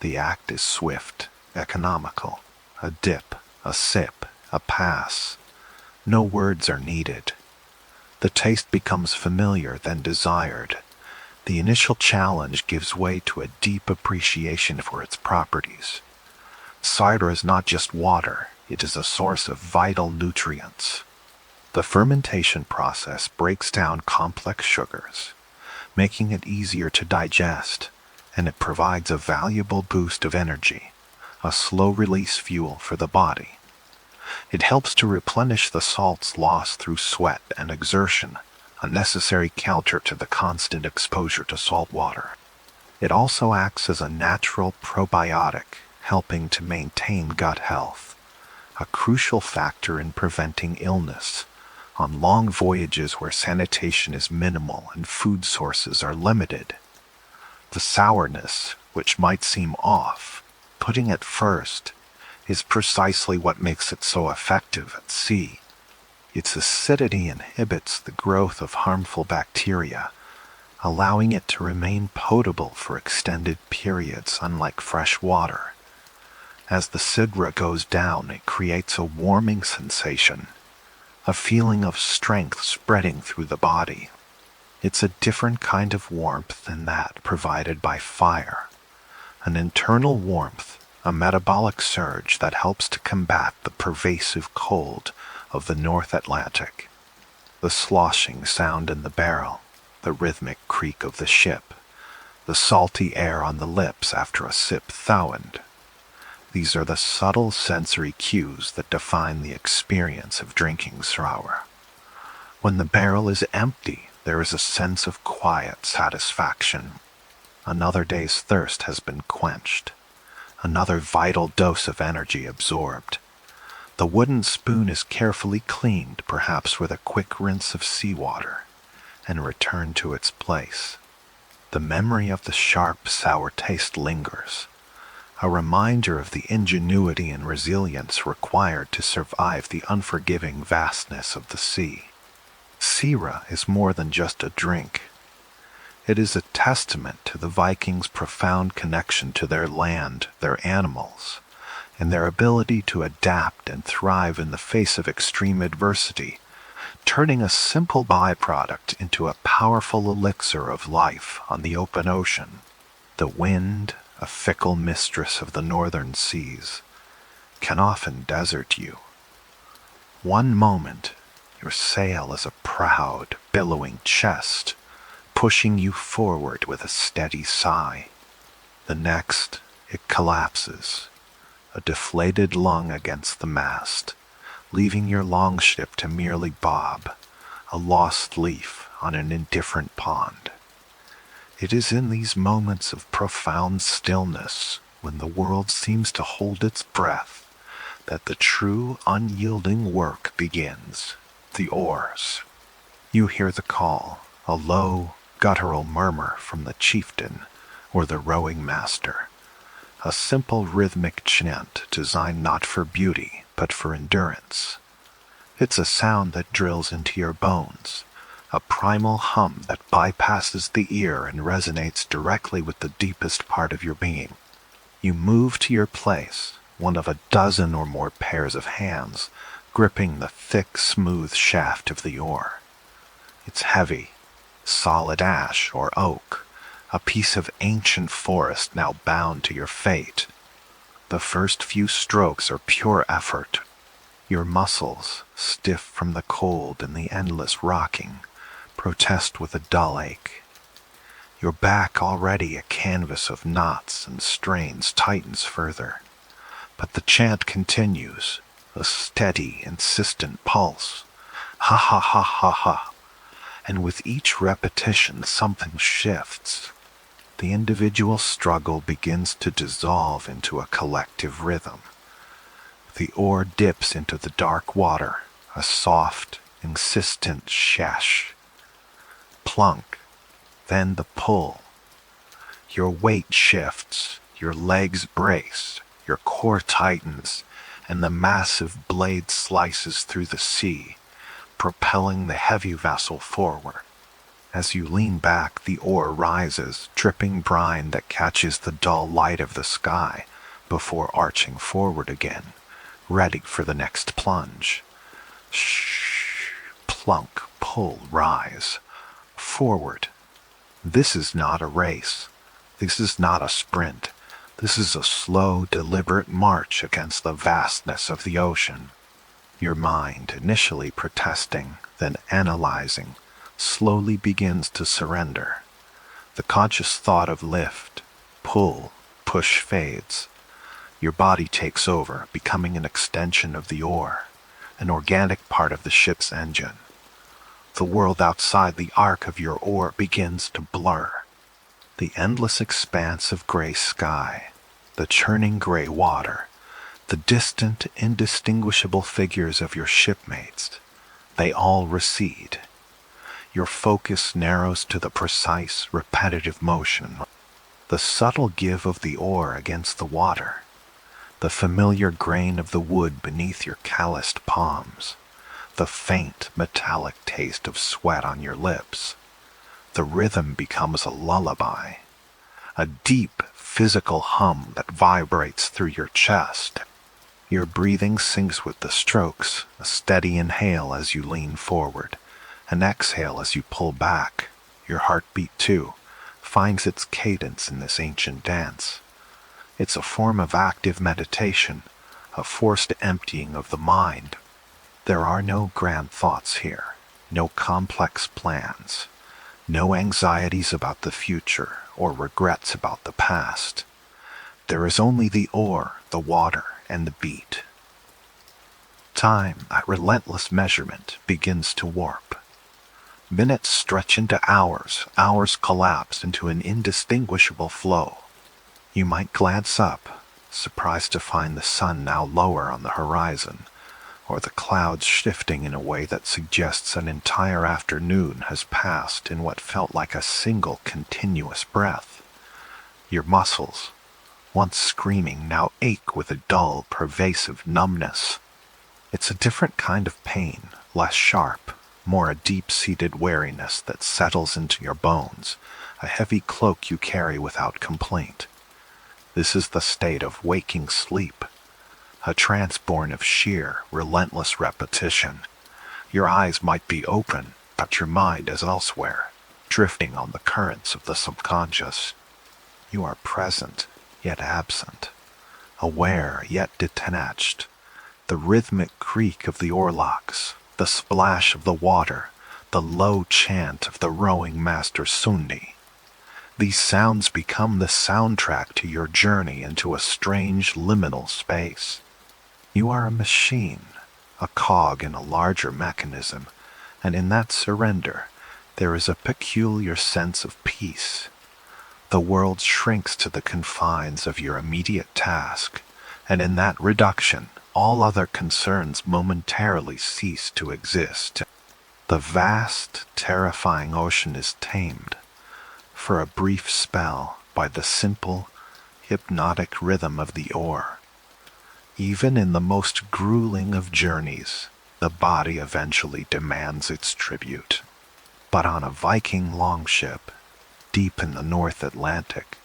The act is swift, economical. A dip, a sip, a pass. No words are needed. The taste becomes familiar, then desired. The initial challenge gives way to a deep appreciation for its properties. Sýra is not just water, it is a source of vital nutrients. The fermentation process breaks down complex sugars, making it easier to digest, and it provides a valuable boost of energy, a slow-release fuel for the body. It helps to replenish the salts lost through sweat and exertion, a necessary counter to the constant exposure to salt water. It also acts as a natural probiotic, helping to maintain gut health, a crucial factor in preventing illness on long voyages where sanitation is minimal and food sources are limited. The sourness, which might seem off, putting it first, is precisely what makes it so effective at sea. Its acidity inhibits the growth of harmful bacteria, allowing it to remain potable for extended periods, unlike fresh water. As the Sýra goes down, it creates a warming sensation, a feeling of strength spreading through the body. It's a different kind of warmth than that provided by fire, an internal warmth, a metabolic surge that helps to combat the pervasive cold of the North Atlantic. The sloshing sound in the barrel, the rhythmic creak of the ship, the salty air on the lips after a sip thawed. These are the subtle sensory cues that define the experience of drinking Sýra. When the barrel is empty, there is a sense of quiet satisfaction. Another day's thirst has been quenched, another vital dose of energy absorbed. The wooden spoon is carefully cleaned, perhaps with a quick rinse of seawater, and returned to its place. The memory of the sharp, sour taste lingers, a reminder of the ingenuity and resilience required to survive the unforgiving vastness of the sea. Sýra is more than just a drink. It is a testament to the Vikings' profound connection to their land, their animals, and their ability to adapt and thrive in the face of extreme adversity, turning a simple byproduct into a powerful elixir of life on the open ocean. The wind, a fickle mistress of the northern seas, can often desert you. One moment, your sail is a proud, billowing chest, pushing you forward with a steady sigh. The next, it collapses, a deflated lung against the mast, leaving your longship to merely bob, a lost leaf on an indifferent pond. It is in these moments of profound stillness, when the world seems to hold its breath, that the true unyielding work begins. The oars. You hear the call, a low, guttural murmur from the chieftain or the rowing master, a simple rhythmic chant designed not for beauty but for endurance. It's a sound that drills into your bones, a primal hum that bypasses the ear and resonates directly with the deepest part of your being. You move to your place, one of a dozen or more pairs of hands, gripping the thick, smooth shaft of the oar. It's heavy, solid ash or oak, a piece of ancient forest now bound to your fate. The first few strokes are pure effort. Your muscles, stiff from the cold and the endless rocking, protest with a dull ache. Your back, already a canvas of knots and strains, tightens further. But the chant continues, a steady, insistent pulse. Ha ha ha ha ha. and with each repetition something shifts. The individual struggle begins to dissolve into a collective rhythm. The oar dips into the dark water, a soft, insistent shash. Plunk, then the pull. Your weight shifts, your legs brace, your core tightens, and the massive blade slices through the sea, propelling the heavy vessel forward. As you lean back, the oar rises, dripping brine that catches the dull light of the sky before arching forward again, ready for the next plunge. Shh, plunk, pull, rise. Forward. This is not a race. This is not a sprint. This is a slow, deliberate march against the vastness of the ocean. Your mind, initially protesting, then analyzing, slowly begins to surrender. The conscious thought of lift, pull, push fades. Your body takes over, becoming an extension of the oar, an organic part of the ship's engine. The world outside the arc of your oar begins to blur. The endless expanse of gray sky, the churning gray water, the distant, indistinguishable figures of your shipmates, they all recede. Your focus narrows to the precise, repetitive motion, the subtle give of the oar against the water, the familiar grain of the wood beneath your calloused palms, the faint, metallic taste of sweat on your lips. The rhythm becomes a lullaby, a deep, physical hum that vibrates through your chest. Your breathing syncs with the strokes, a steady inhale as you lean forward, an exhale as you pull back. Your heartbeat, too, finds its cadence in this ancient dance. It's a form of active meditation, a forced emptying of the mind. There are no grand thoughts here, no complex plans, no anxieties about the future or regrets about the past. There is only the oar, the water, and the beat. Time, at relentless measurement, begins to warp. Minutes stretch into hours, hours collapse into an indistinguishable flow. You might glance up, surprised to find the sun now lower on the horizon, or the clouds shifting in a way that suggests an entire afternoon has passed in what felt like a single continuous breath. Your muscles, once screaming, now ache with a dull, pervasive numbness. It's a different kind of pain, less sharp, more a deep-seated weariness that settles into your bones, a heavy cloak you carry without complaint. This is the state of waking sleep, a trance born of sheer, relentless repetition. Your eyes might be open, but your mind is elsewhere, drifting on the currents of the subconscious. You are present, yet absent, aware, yet detached. The rhythmic creak of the oarlocks, the splash of the water, the low chant of the rowing master Sundi. These sounds become the soundtrack to your journey into a strange liminal space. You are a machine, a cog in a larger mechanism, and in that surrender, there is a peculiar sense of peace. The world shrinks to the confines of your immediate task, and in that reduction, all other concerns momentarily cease to exist. The vast, terrifying ocean is tamed, for a brief spell, by the simple, hypnotic rhythm of the oar. Even in the most grueling of journeys, the body eventually demands its tribute. But on a Viking longship, deep in the North Atlantic,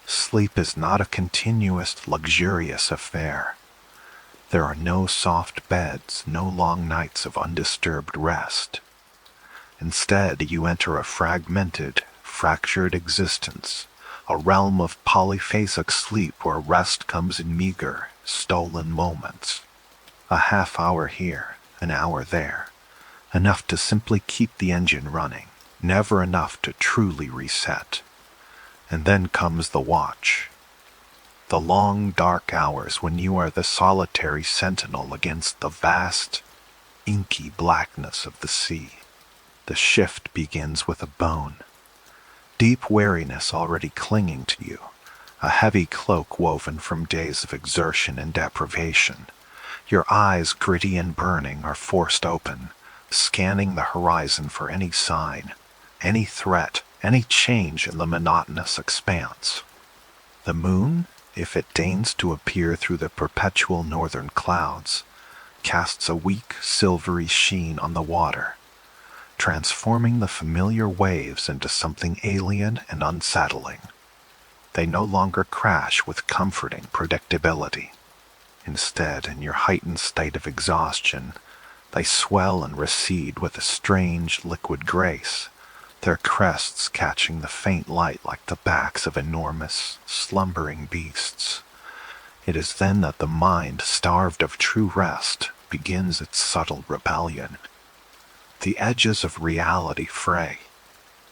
sleep is not a continuous, luxurious affair. There are no soft beds, no long nights of undisturbed rest. Instead, you enter a fragmented, fractured existence, a realm of polyphasic sleep where rest comes in meager, stolen moments. A half hour here, an hour there, enough to simply keep the engine running, never enough to truly reset. And then comes the watch. The long, dark hours when you are the solitary sentinel against the vast, inky blackness of the sea. The shift begins with a bone. Deep weariness already clinging to you, a heavy cloak woven from days of exertion and deprivation. Your eyes, gritty and burning, are forced open, scanning the horizon for any sign, any threat, any change in the monotonous expanse. The moon, if it deigns to appear through the perpetual northern clouds, casts a weak, silvery sheen on the water, transforming the familiar waves into something alien and unsettling. They no longer crash with comforting predictability. Instead, in your heightened state of exhaustion, they swell and recede with a strange liquid grace, their crests catching the faint light like the backs of enormous, slumbering beasts. It is then that the mind, starved of true rest, begins its subtle rebellion. The edges of reality fray.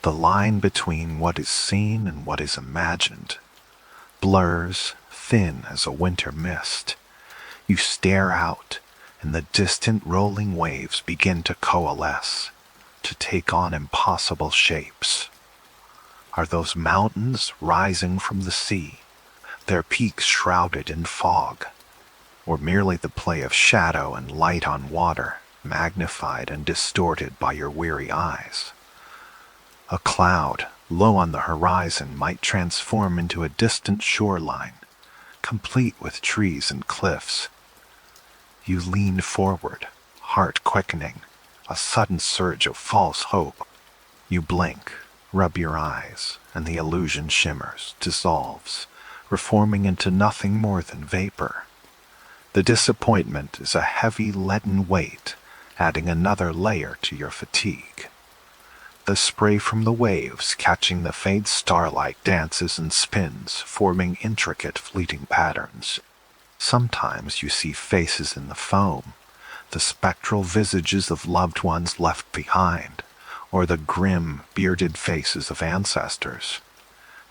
The line between what is seen and what is imagined blurs, thin as a winter mist. You stare out, and the distant rolling waves begin to coalesce, to take on impossible shapes. Are those mountains rising from the sea, their peaks shrouded in fog, or merely the play of shadow and light on water, magnified and distorted by your weary eyes? A cloud, low on the horizon, might transform into a distant shoreline, complete with trees and cliffs. You lean forward, heart quickening, a sudden surge of false hope. You blink, rub your eyes, and the illusion shimmers, dissolves, reforming into nothing more than vapor. The disappointment is a heavy leaden weight, adding another layer to your fatigue. The spray from the waves catching the faint starlight dances and spins, forming intricate fleeting patterns. Sometimes you see faces in the foam, the spectral visages of loved ones left behind, or the grim, bearded faces of ancestors.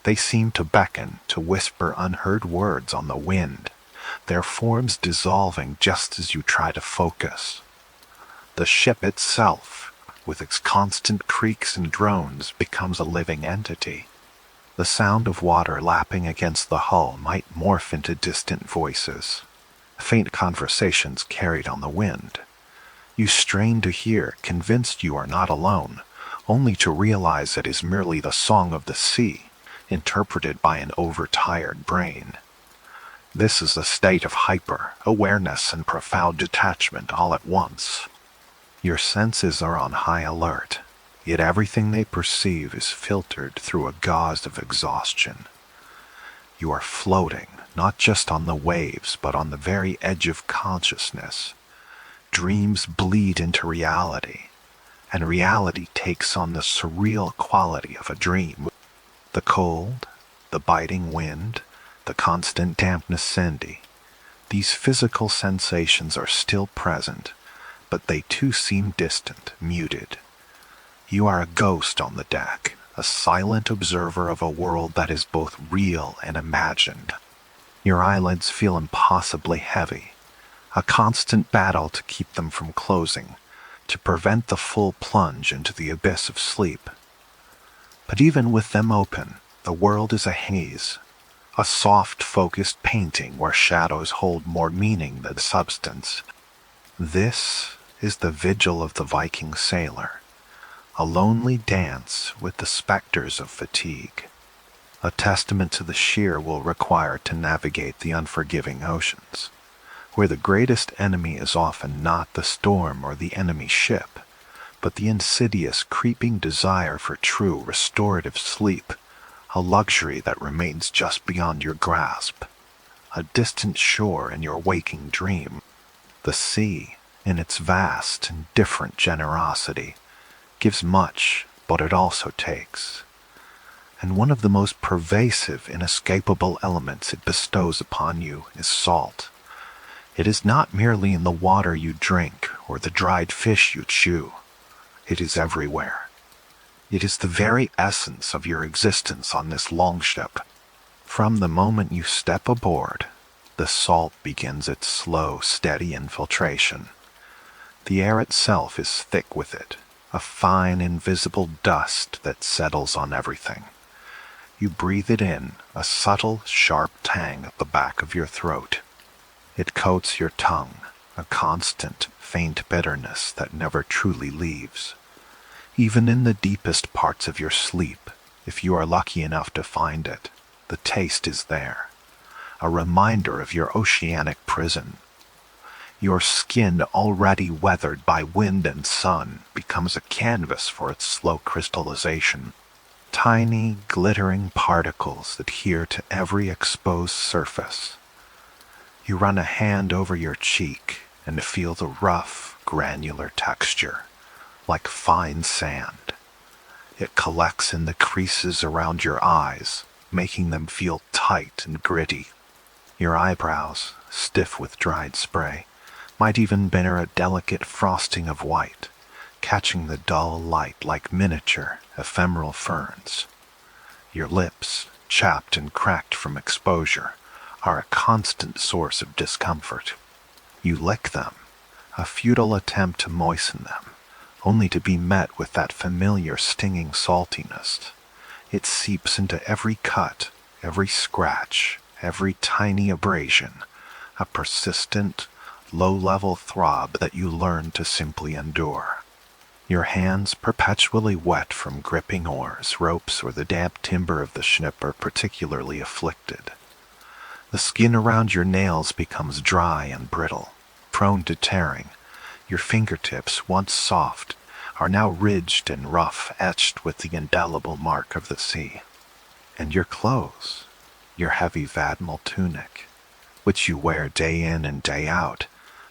They seem to beckon, to whisper unheard words on the wind, their forms dissolving just as you try to focus. The ship itself, with its constant creaks and drones, becomes a living entity. The sound of water lapping against the hull might morph into distant voices, faint conversations carried on the wind. You strain to hear, convinced you are not alone, only to realize it is merely the song of the sea, interpreted by an overtired brain. This is a state of hyper-awareness and profound detachment all at once. Your senses are on high alert, yet everything they perceive is filtered through a gauze of exhaustion. You are floating, not just on the waves, but on the very edge of consciousness. Dreams bleed into reality, and reality takes on the surreal quality of a dream. The cold, the biting wind, the constant dampness Cindy. These physical sensations are still present, but they too seem distant, muted. You are a ghost on the deck, a silent observer of a world that is both real and imagined. Your eyelids feel impossibly heavy, a constant battle to keep them from closing, to prevent the full plunge into the abyss of sleep. But even with them open, the world is a haze, a soft, focused painting where shadows hold more meaning than substance. This is the vigil of the Viking sailor, a lonely dance with the specters of fatigue, a testament to the sheer will required to navigate the unforgiving oceans, where the greatest enemy is often not the storm or the enemy ship, but the insidious, creeping desire for true restorative sleep, a luxury that remains just beyond your grasp, a distant shore in your waking dream. The sea, in its vast and different generosity, gives much, but it also takes. And one of the most pervasive, inescapable elements it bestows upon you is salt. It is not merely in the water you drink or the dried fish you chew. It is everywhere. It is the very essence of your existence on this longship. From the moment you step aboard, the salt begins its slow, steady infiltration. The air itself is thick with it, a fine invisible dust that settles on everything. You breathe it in, a subtle, sharp tang at the back of your throat. It coats your tongue, a constant, faint bitterness that never truly leaves. Even in the deepest parts of your sleep, if you are lucky enough to find it, the taste is there, a reminder of your oceanic prison. Your skin, already weathered by wind and sun, becomes a canvas for its slow crystallization. Tiny, glittering particles adhere to every exposed surface. You run a hand over your cheek and feel the rough, granular texture, like fine sand. It collects in the creases around your eyes, making them feel tight and gritty. Your eyebrows, stiff with dried spray, might even bear a delicate frosting of white, catching the dull light like miniature, ephemeral ferns. Your lips, chapped and cracked from exposure, are a constant source of discomfort. You lick them, a futile attempt to moisten them, only to be met with that familiar stinging saltiness. It seeps into every cut, every scratch, every tiny abrasion, a persistent, low-level throb that you learn to simply endure. Your hands, perpetually wet from gripping oars, ropes, or the damp timber of the ship, are particularly afflicted. The skin around your nails becomes dry and brittle, prone to tearing. Your fingertips, once soft, are now ridged and rough, etched with the indelible mark of the sea. And your clothes, your heavy vadmal tunic, which you wear day in and day out,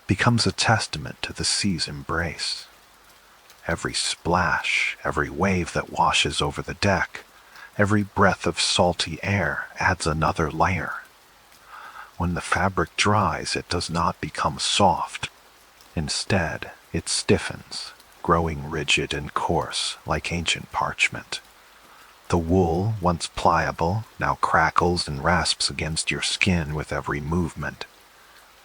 becomes a testament to the sea's embrace. Every splash, every wave that washes over the deck, every breath of salty air adds another layer. When the fabric dries, it does not become soft. Instead, it stiffens, growing rigid and coarse like ancient parchment. The wool, once pliable, now crackles and rasps against your skin with every movement.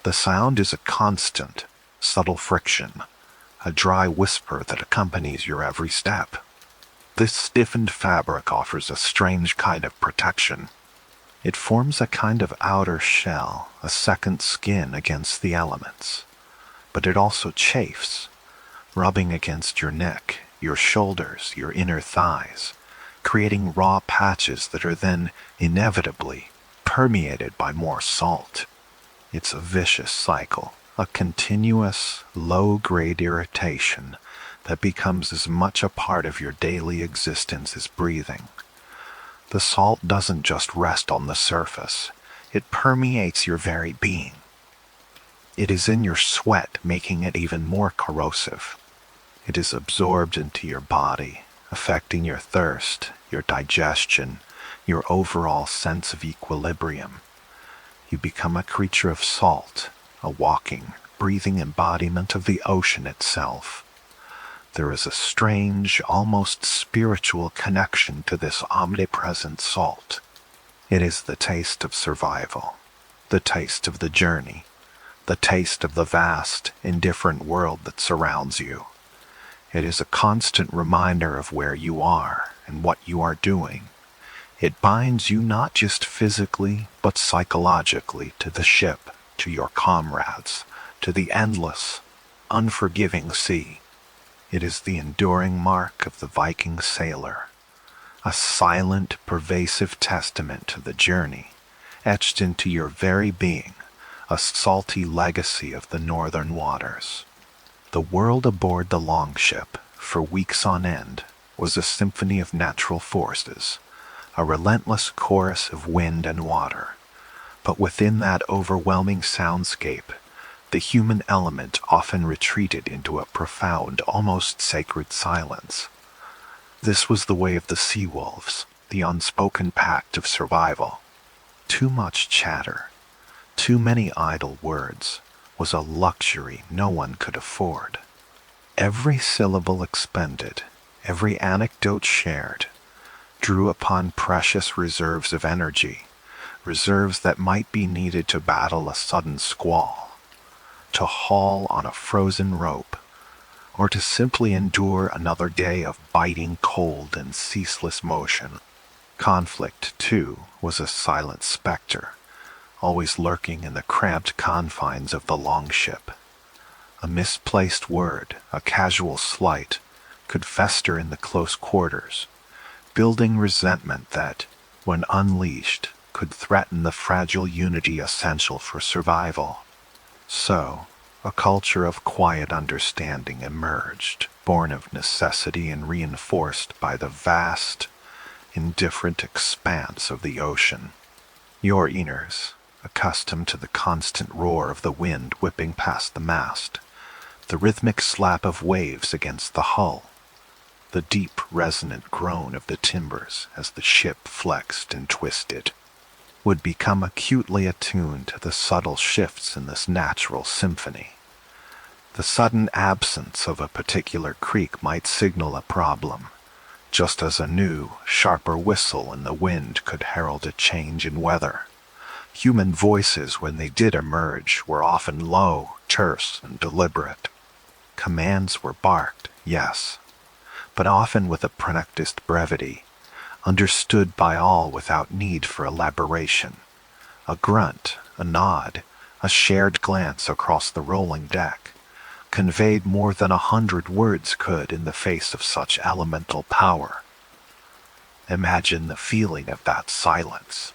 The sound is a constant, subtle friction, a dry whisper that accompanies your every step. This stiffened fabric offers a strange kind of protection. It forms a kind of outer shell, a second skin against the elements. But it also chafes, rubbing against your neck, your shoulders, your inner thighs, creating raw patches that are then inevitably permeated by more salt. It's a vicious cycle, a continuous, low-grade irritation that becomes as much a part of your daily existence as breathing. The salt doesn't just rest on the surface, it permeates your very being. It is in your sweat, making it even more corrosive. It is absorbed into your body, affecting your thirst, your digestion, your overall sense of equilibrium. You become a creature of salt, a walking, breathing embodiment of the ocean itself. There is a strange, almost spiritual connection to this omnipresent salt. It is the taste of survival, the taste of the journey, the taste of the vast, indifferent world that surrounds you. It is a constant reminder of where you are and what you are doing. It binds you not just physically, but psychologically to the ship, to your comrades, to the endless, unforgiving sea. It is the enduring mark of the Viking sailor, a silent, pervasive testament to the journey, etched into your very being, a salty legacy of the northern waters. The world aboard the longship, for weeks on end, was a symphony of natural forces, a relentless chorus of wind and water. But within that overwhelming soundscape, the human element often retreated into a profound, almost sacred silence. This was the way of the sea wolves, the unspoken pact of survival. Too much chatter, too many idle words, was a luxury no one could afford. Every syllable expended, every anecdote shared, drew upon precious reserves of energy, reserves that might be needed to battle a sudden squall, to haul on a frozen rope, or to simply endure another day of biting cold and ceaseless motion. Conflict, too, was a silent specter, always lurking in the cramped confines of the longship. A misplaced word, a casual slight, could fester in the close quarters, building resentment that, when unleashed, could threaten the fragile unity essential for survival. So, a culture of quiet understanding emerged, born of necessity and reinforced by the vast, indifferent expanse of the ocean. Your Iners, accustomed to the constant roar of the wind whipping past the mast, the rhythmic slap of waves against the hull, the deep, resonant groan of the timbers as the ship flexed and twisted, would become acutely attuned to the subtle shifts in this natural symphony. The sudden absence of a particular creak might signal a problem, just as a new, sharper whistle in the wind could herald a change in weather. Human voices, when they did emerge, were often low, terse, and deliberate. Commands were barked, yes, but often with a practiced brevity, understood by all without need for elaboration. A grunt, a nod, a shared glance across the rolling deck conveyed more than 100 words could in the face of such elemental power. Imagine the feeling of that silence.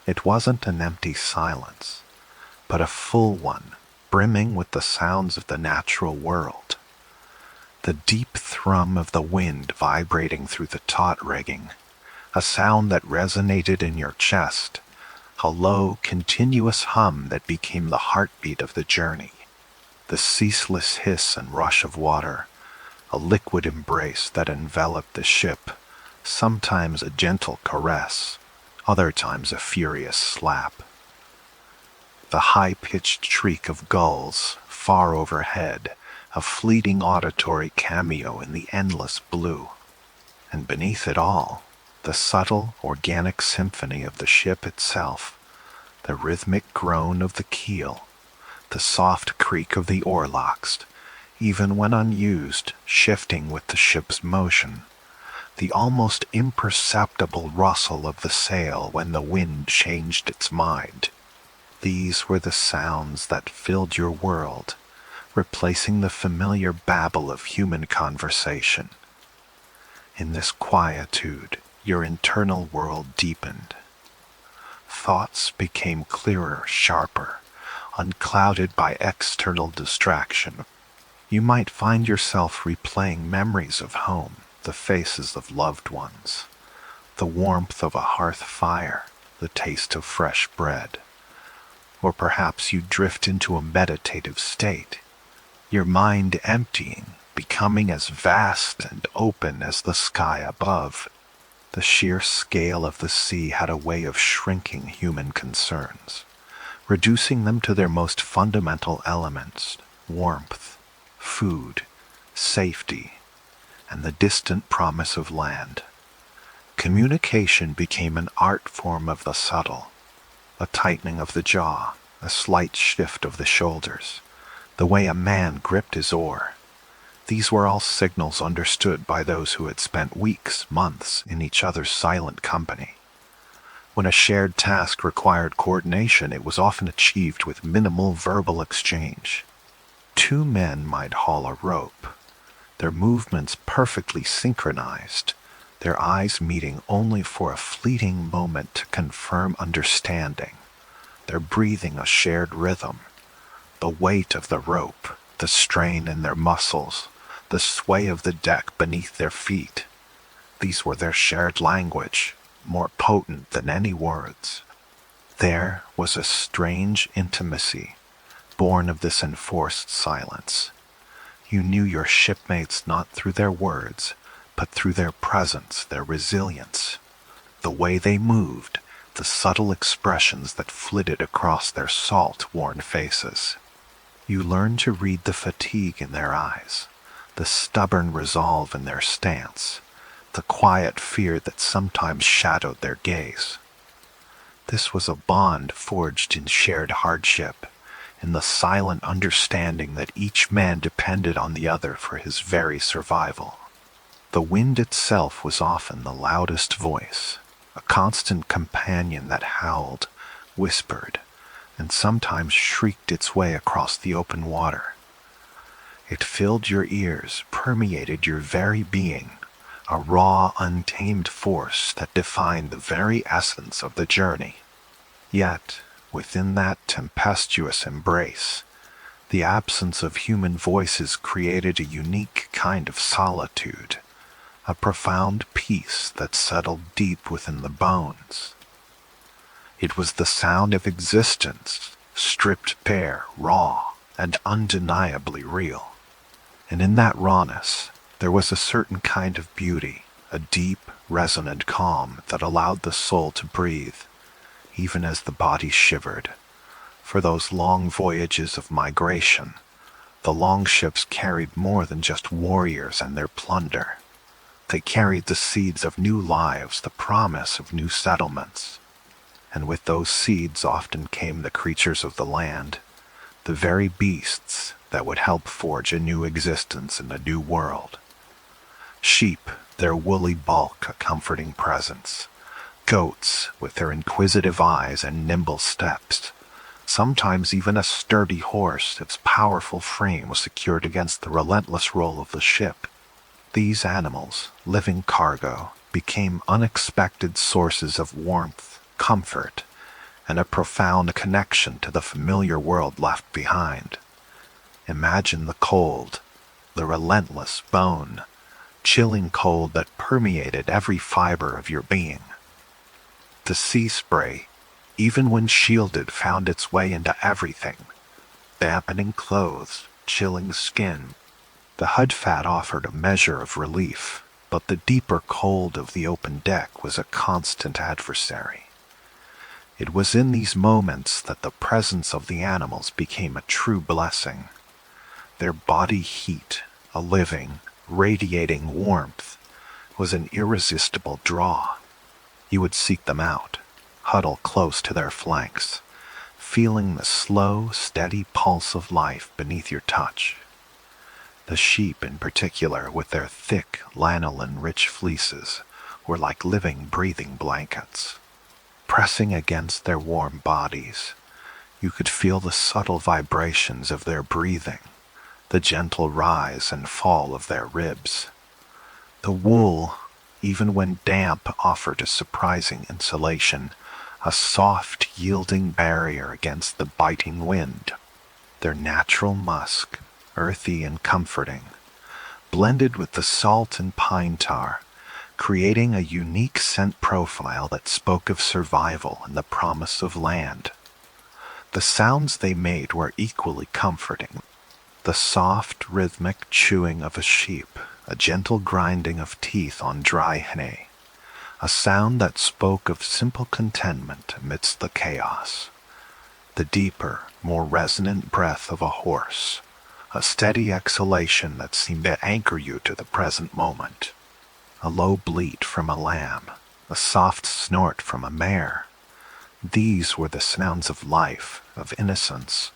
It wasn't an empty silence, but a full one, brimming with the sounds of the natural world. The deep thrum of the wind vibrating through the taut rigging, a sound that resonated in your chest, a low, continuous hum that became the heartbeat of the journey. The ceaseless hiss and rush of water, a liquid embrace that enveloped the ship, sometimes a gentle caress, other times a furious slap. The high-pitched shriek of gulls far overhead, a fleeting auditory cameo in the endless blue. And beneath it all, the subtle, organic symphony of the ship itself, the rhythmic groan of the keel, the soft creak of the oarlocks, even when unused, shifting with the ship's motion, the almost imperceptible rustle of the sail when the wind changed its mind. These were the sounds that filled your world, replacing the familiar babble of human conversation. In this quietude, your internal world deepened. Thoughts became clearer, sharper, unclouded by external distraction. You might find yourself replaying memories of home, the faces of loved ones, the warmth of a hearth fire, the taste of fresh bread. Or perhaps you drift into a meditative state, your mind emptying, becoming as vast and open as the sky above. The sheer scale of the sea had a way of shrinking human concerns, reducing them to their most fundamental elements: warmth, food, safety, and the distant promise of land. Communication became an art form of the subtle, a tightening of the jaw, a slight shift of the shoulders, the way a man gripped his oar. These were all signals understood by those who had spent weeks, months in each other's silent company. When a shared task required coordination, it was often achieved with minimal verbal exchange. Two men might haul a rope, their movements perfectly synchronized, their eyes meeting only for a fleeting moment to confirm understanding, their breathing a shared rhythm. The weight of the rope, the strain in their muscles, the sway of the deck beneath their feet. These were their shared language, more potent than any words. There was a strange intimacy, born of this enforced silence. You knew your shipmates not through their words, but through their presence, their resilience, the way they moved, the subtle expressions that flitted across their salt-worn faces. You learned to read the fatigue in their eyes, the stubborn resolve in their stance, the quiet fear that sometimes shadowed their gaze. This was a bond forged in shared hardship, in the silent understanding that each man depended on the other for his very survival. The wind itself was often the loudest voice, a constant companion that howled, whispered, and sometimes shrieked its way across the open water. It filled your ears, permeated your very being, a raw, untamed force that defined the very essence of the journey. Yet, within that tempestuous embrace, the absence of human voices created a unique kind of solitude, a profound peace that settled deep within the bones. It was the sound of existence, stripped bare, raw, and undeniably real. And in that rawness, there was a certain kind of beauty, a deep, resonant calm that allowed the soul to breathe, even as the body shivered. For those long voyages of migration, the longships carried more than just warriors and their plunder. They carried the seeds of new lives, the promise of new settlements. And with those seeds often came the creatures of the land, the very beasts that would help forge a new existence in a new world. Sheep, their woolly bulk a comforting presence. Goats, with their inquisitive eyes and nimble steps. Sometimes even a sturdy horse, its powerful frame was secured against the relentless roll of the ship. These animals, living cargo, became unexpected sources of warmth, comfort, and a profound connection to the familiar world left behind. Imagine the cold, the relentless bone, chilling cold that permeated every fiber of your being. The sea spray, even when shielded, found its way into everything, dampening clothes, chilling skin. The Hudfat offered a measure of relief, but the deeper cold of the open deck was a constant adversary. It was in these moments that the presence of the animals became a true blessing. Their body heat, a living, radiating warmth, was an irresistible draw. You would seek them out, huddle close to their flanks, feeling the slow, steady pulse of life beneath your touch. The sheep in particular, with their thick, lanolin-rich fleeces, were like living, breathing blankets. Pressing against their warm bodies, you could feel the subtle vibrations of their breathing, the gentle rise and fall of their ribs. The wool, even when damp, offered a surprising insulation, a soft, yielding barrier against the biting wind. Their natural musk, earthy and comforting, blended with the salt and pine tar, creating a unique scent profile that spoke of survival and the promise of land. The sounds they made were equally comforting. The soft, rhythmic chewing of a sheep, a gentle grinding of teeth on dry hay, a sound that spoke of simple contentment amidst the chaos. The deeper, more resonant breath of a horse, a steady exhalation that seemed to anchor you to the present moment. A low bleat from a lamb, a soft snort from a mare. These were the sounds of life, of innocence,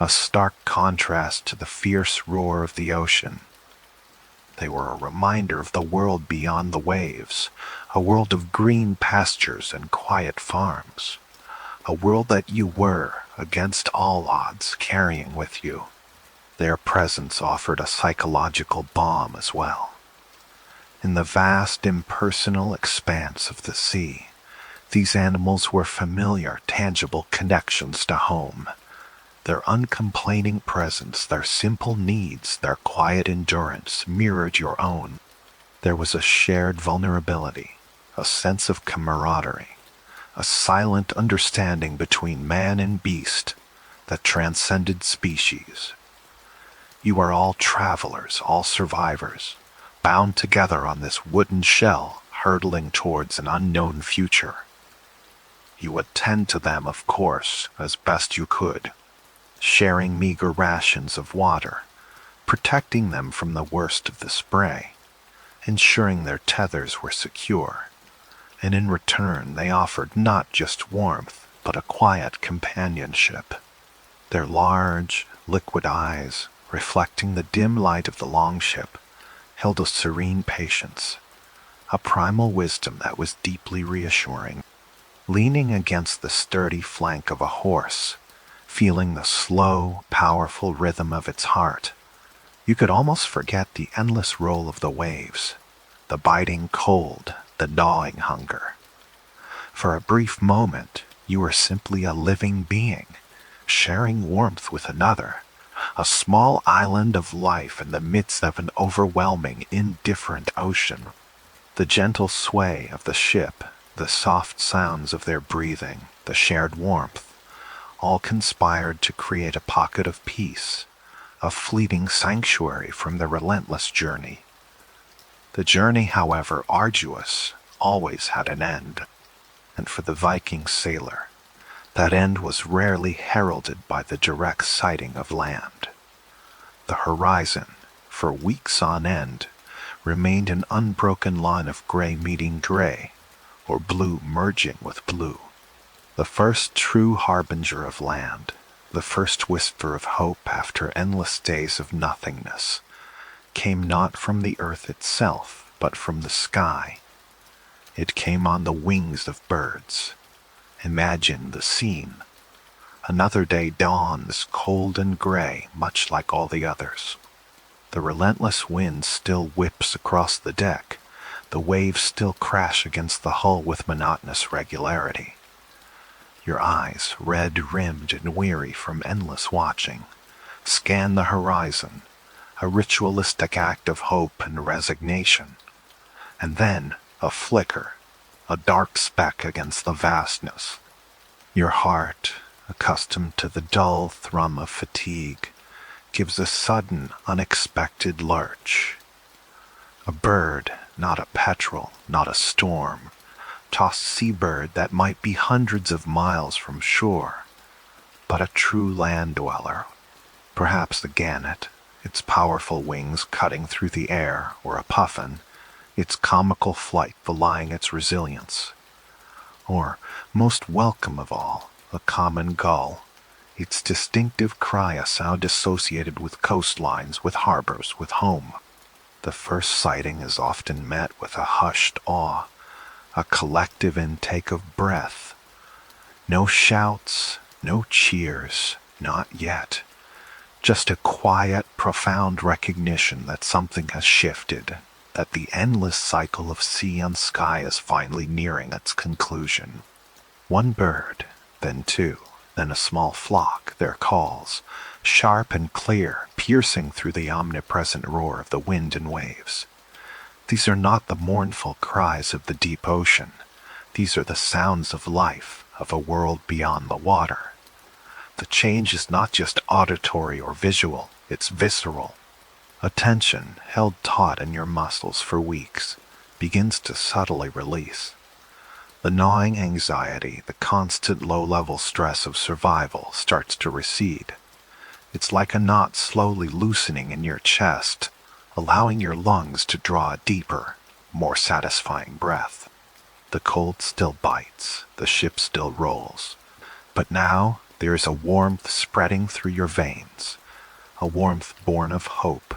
a stark contrast to the fierce roar of the ocean. They were a reminder of the world beyond the waves, a world of green pastures and quiet farms, a world that you were, against all odds, carrying with you. Their presence offered a psychological balm as well. In the vast, impersonal expanse of the sea, these animals were familiar, tangible connections to home. Their uncomplaining presence, their simple needs, their quiet endurance mirrored your own. There was a shared vulnerability, a sense of camaraderie, a silent understanding between man and beast that transcended species. You are all travelers, all survivors, bound together on this wooden shell, hurtling towards an unknown future. You would tend to them, of course, as best you could, sharing meager rations of water, protecting them from the worst of the spray, ensuring their tethers were secure, and in return they offered not just warmth, but a quiet companionship. Their large, liquid eyes, reflecting the dim light of the longship, held a serene patience, a primal wisdom that was deeply reassuring. Leaning against the sturdy flank of a horse, feeling the slow, powerful rhythm of its heart, you could almost forget the endless roll of the waves, the biting cold, the gnawing hunger. For a brief moment, you were simply a living being, sharing warmth with another, a small island of life in the midst of an overwhelming, indifferent ocean. The gentle sway of the ship, the soft sounds of their breathing, the shared warmth, all conspired to create a pocket of peace, a fleeting sanctuary from the relentless journey. The journey, however arduous, always had an end, and for the Viking sailor, that end was rarely heralded by the direct sighting of land. The horizon, for weeks on end, remained an unbroken line of gray meeting gray, or blue merging with blue. The first true harbinger of land, the first whisper of hope after endless days of nothingness, came not from the earth itself, but from the sky. It came on the wings of birds. Imagine the scene. Another day dawns, cold and gray, much like all the others. The relentless wind still whips across the deck. The waves still crash against the hull with monotonous regularity. Your eyes, red-rimmed and weary from endless watching, scan the horizon, a ritualistic act of hope and resignation. And then, a flicker, a dark speck against the vastness. Your heart, accustomed to the dull thrum of fatigue, gives a sudden, unexpected lurch. A bird, not a petrel, not a storm, tossed seabird that might be hundreds of miles from shore, but a true land dweller, perhaps the gannet, its powerful wings cutting through the air, or a puffin, its comical flight belying its resilience. Or, most welcome of all, a common gull, its distinctive cry a sound associated with coastlines, with harbors, with home. The first sighting is often met with a hushed awe, a collective intake of breath. No shouts, no cheers, not yet. Just a quiet, profound recognition that something has shifted, that the endless cycle of sea and sky is finally nearing its conclusion. One bird, then two, then a small flock, their calls, sharp and clear, piercing through the omnipresent roar of the wind and waves. These are not the mournful cries of the deep ocean. These are the sounds of life, of a world beyond the water. The change is not just auditory or visual, it's visceral. Attention, held taut in your muscles for weeks, begins to subtly release. The gnawing anxiety, the constant low-level stress of survival starts to recede. It's like a knot slowly loosening in your chest, allowing your lungs to draw a deeper, more satisfying breath. The cold still bites, the ship still rolls, but now there is a warmth spreading through your veins, a warmth born of hope,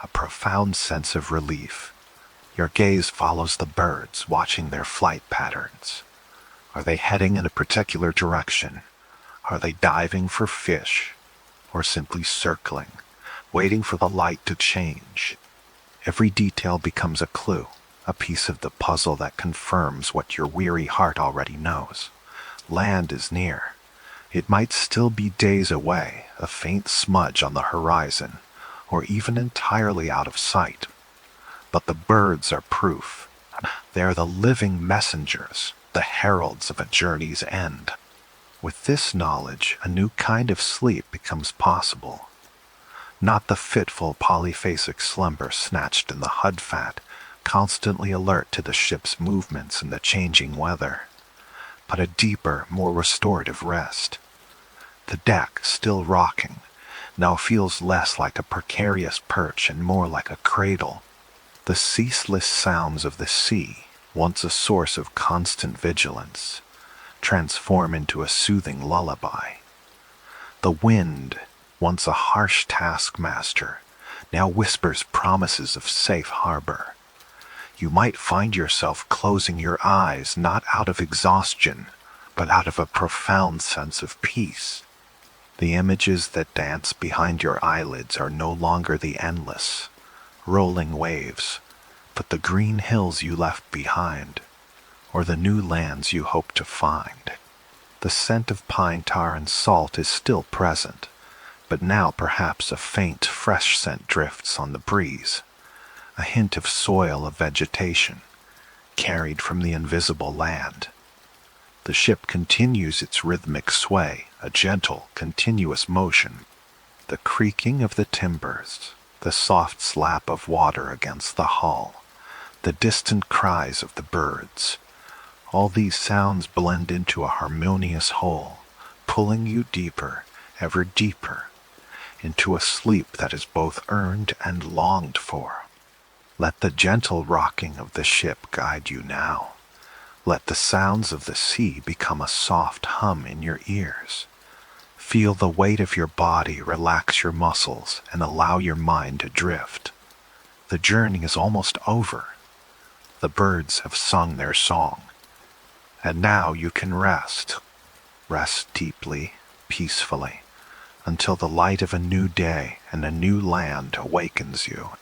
a profound sense of relief. Your gaze follows the birds, watching their flight patterns. Are they heading in a particular direction? Are they diving for fish? Or simply circling, waiting for the light to change? Every detail becomes a clue, a piece of the puzzle that confirms what your weary heart already knows. Land is near. It might still be days away, a faint smudge on the horizon, or even entirely out of sight. But the birds are proof. They are the living messengers, the heralds of a journey's end. With this knowledge, a new kind of sleep becomes possible. Not the fitful polyphasic slumber snatched in the Hudfat, constantly alert to the ship's movements and the changing weather, but a deeper, more restorative rest. The deck, still rocking, now feels less like a precarious perch and more like a cradle. The ceaseless sounds of the sea, once a source of constant vigilance, transform into a soothing lullaby. The wind, once a harsh taskmaster, now whispers promises of safe harbor. You might find yourself closing your eyes not out of exhaustion, but out of a profound sense of peace. The images that dance behind your eyelids are no longer the endless, rolling waves, but the green hills you left behind, or the new lands you hope to find. The scent of pine tar and salt is still present, but now perhaps a faint, fresh scent drifts on the breeze, a hint of soil of vegetation, carried from the invisible land. The ship continues its rhythmic sway, a gentle, continuous motion. The creaking of the timbers, the soft slap of water against the hull, the distant cries of the birds, all these sounds blend into a harmonious whole, pulling you deeper, ever deeper, into a sleep that is both earned and longed for. Let the gentle rocking of the ship guide you now. Let the sounds of the sea become a soft hum in your ears. Feel the weight of your body relax your muscles and allow your mind to drift. The journey is almost over. The birds have sung their song. And now you can rest. Rest deeply, peacefully, until the light of a new day and a new land awakens you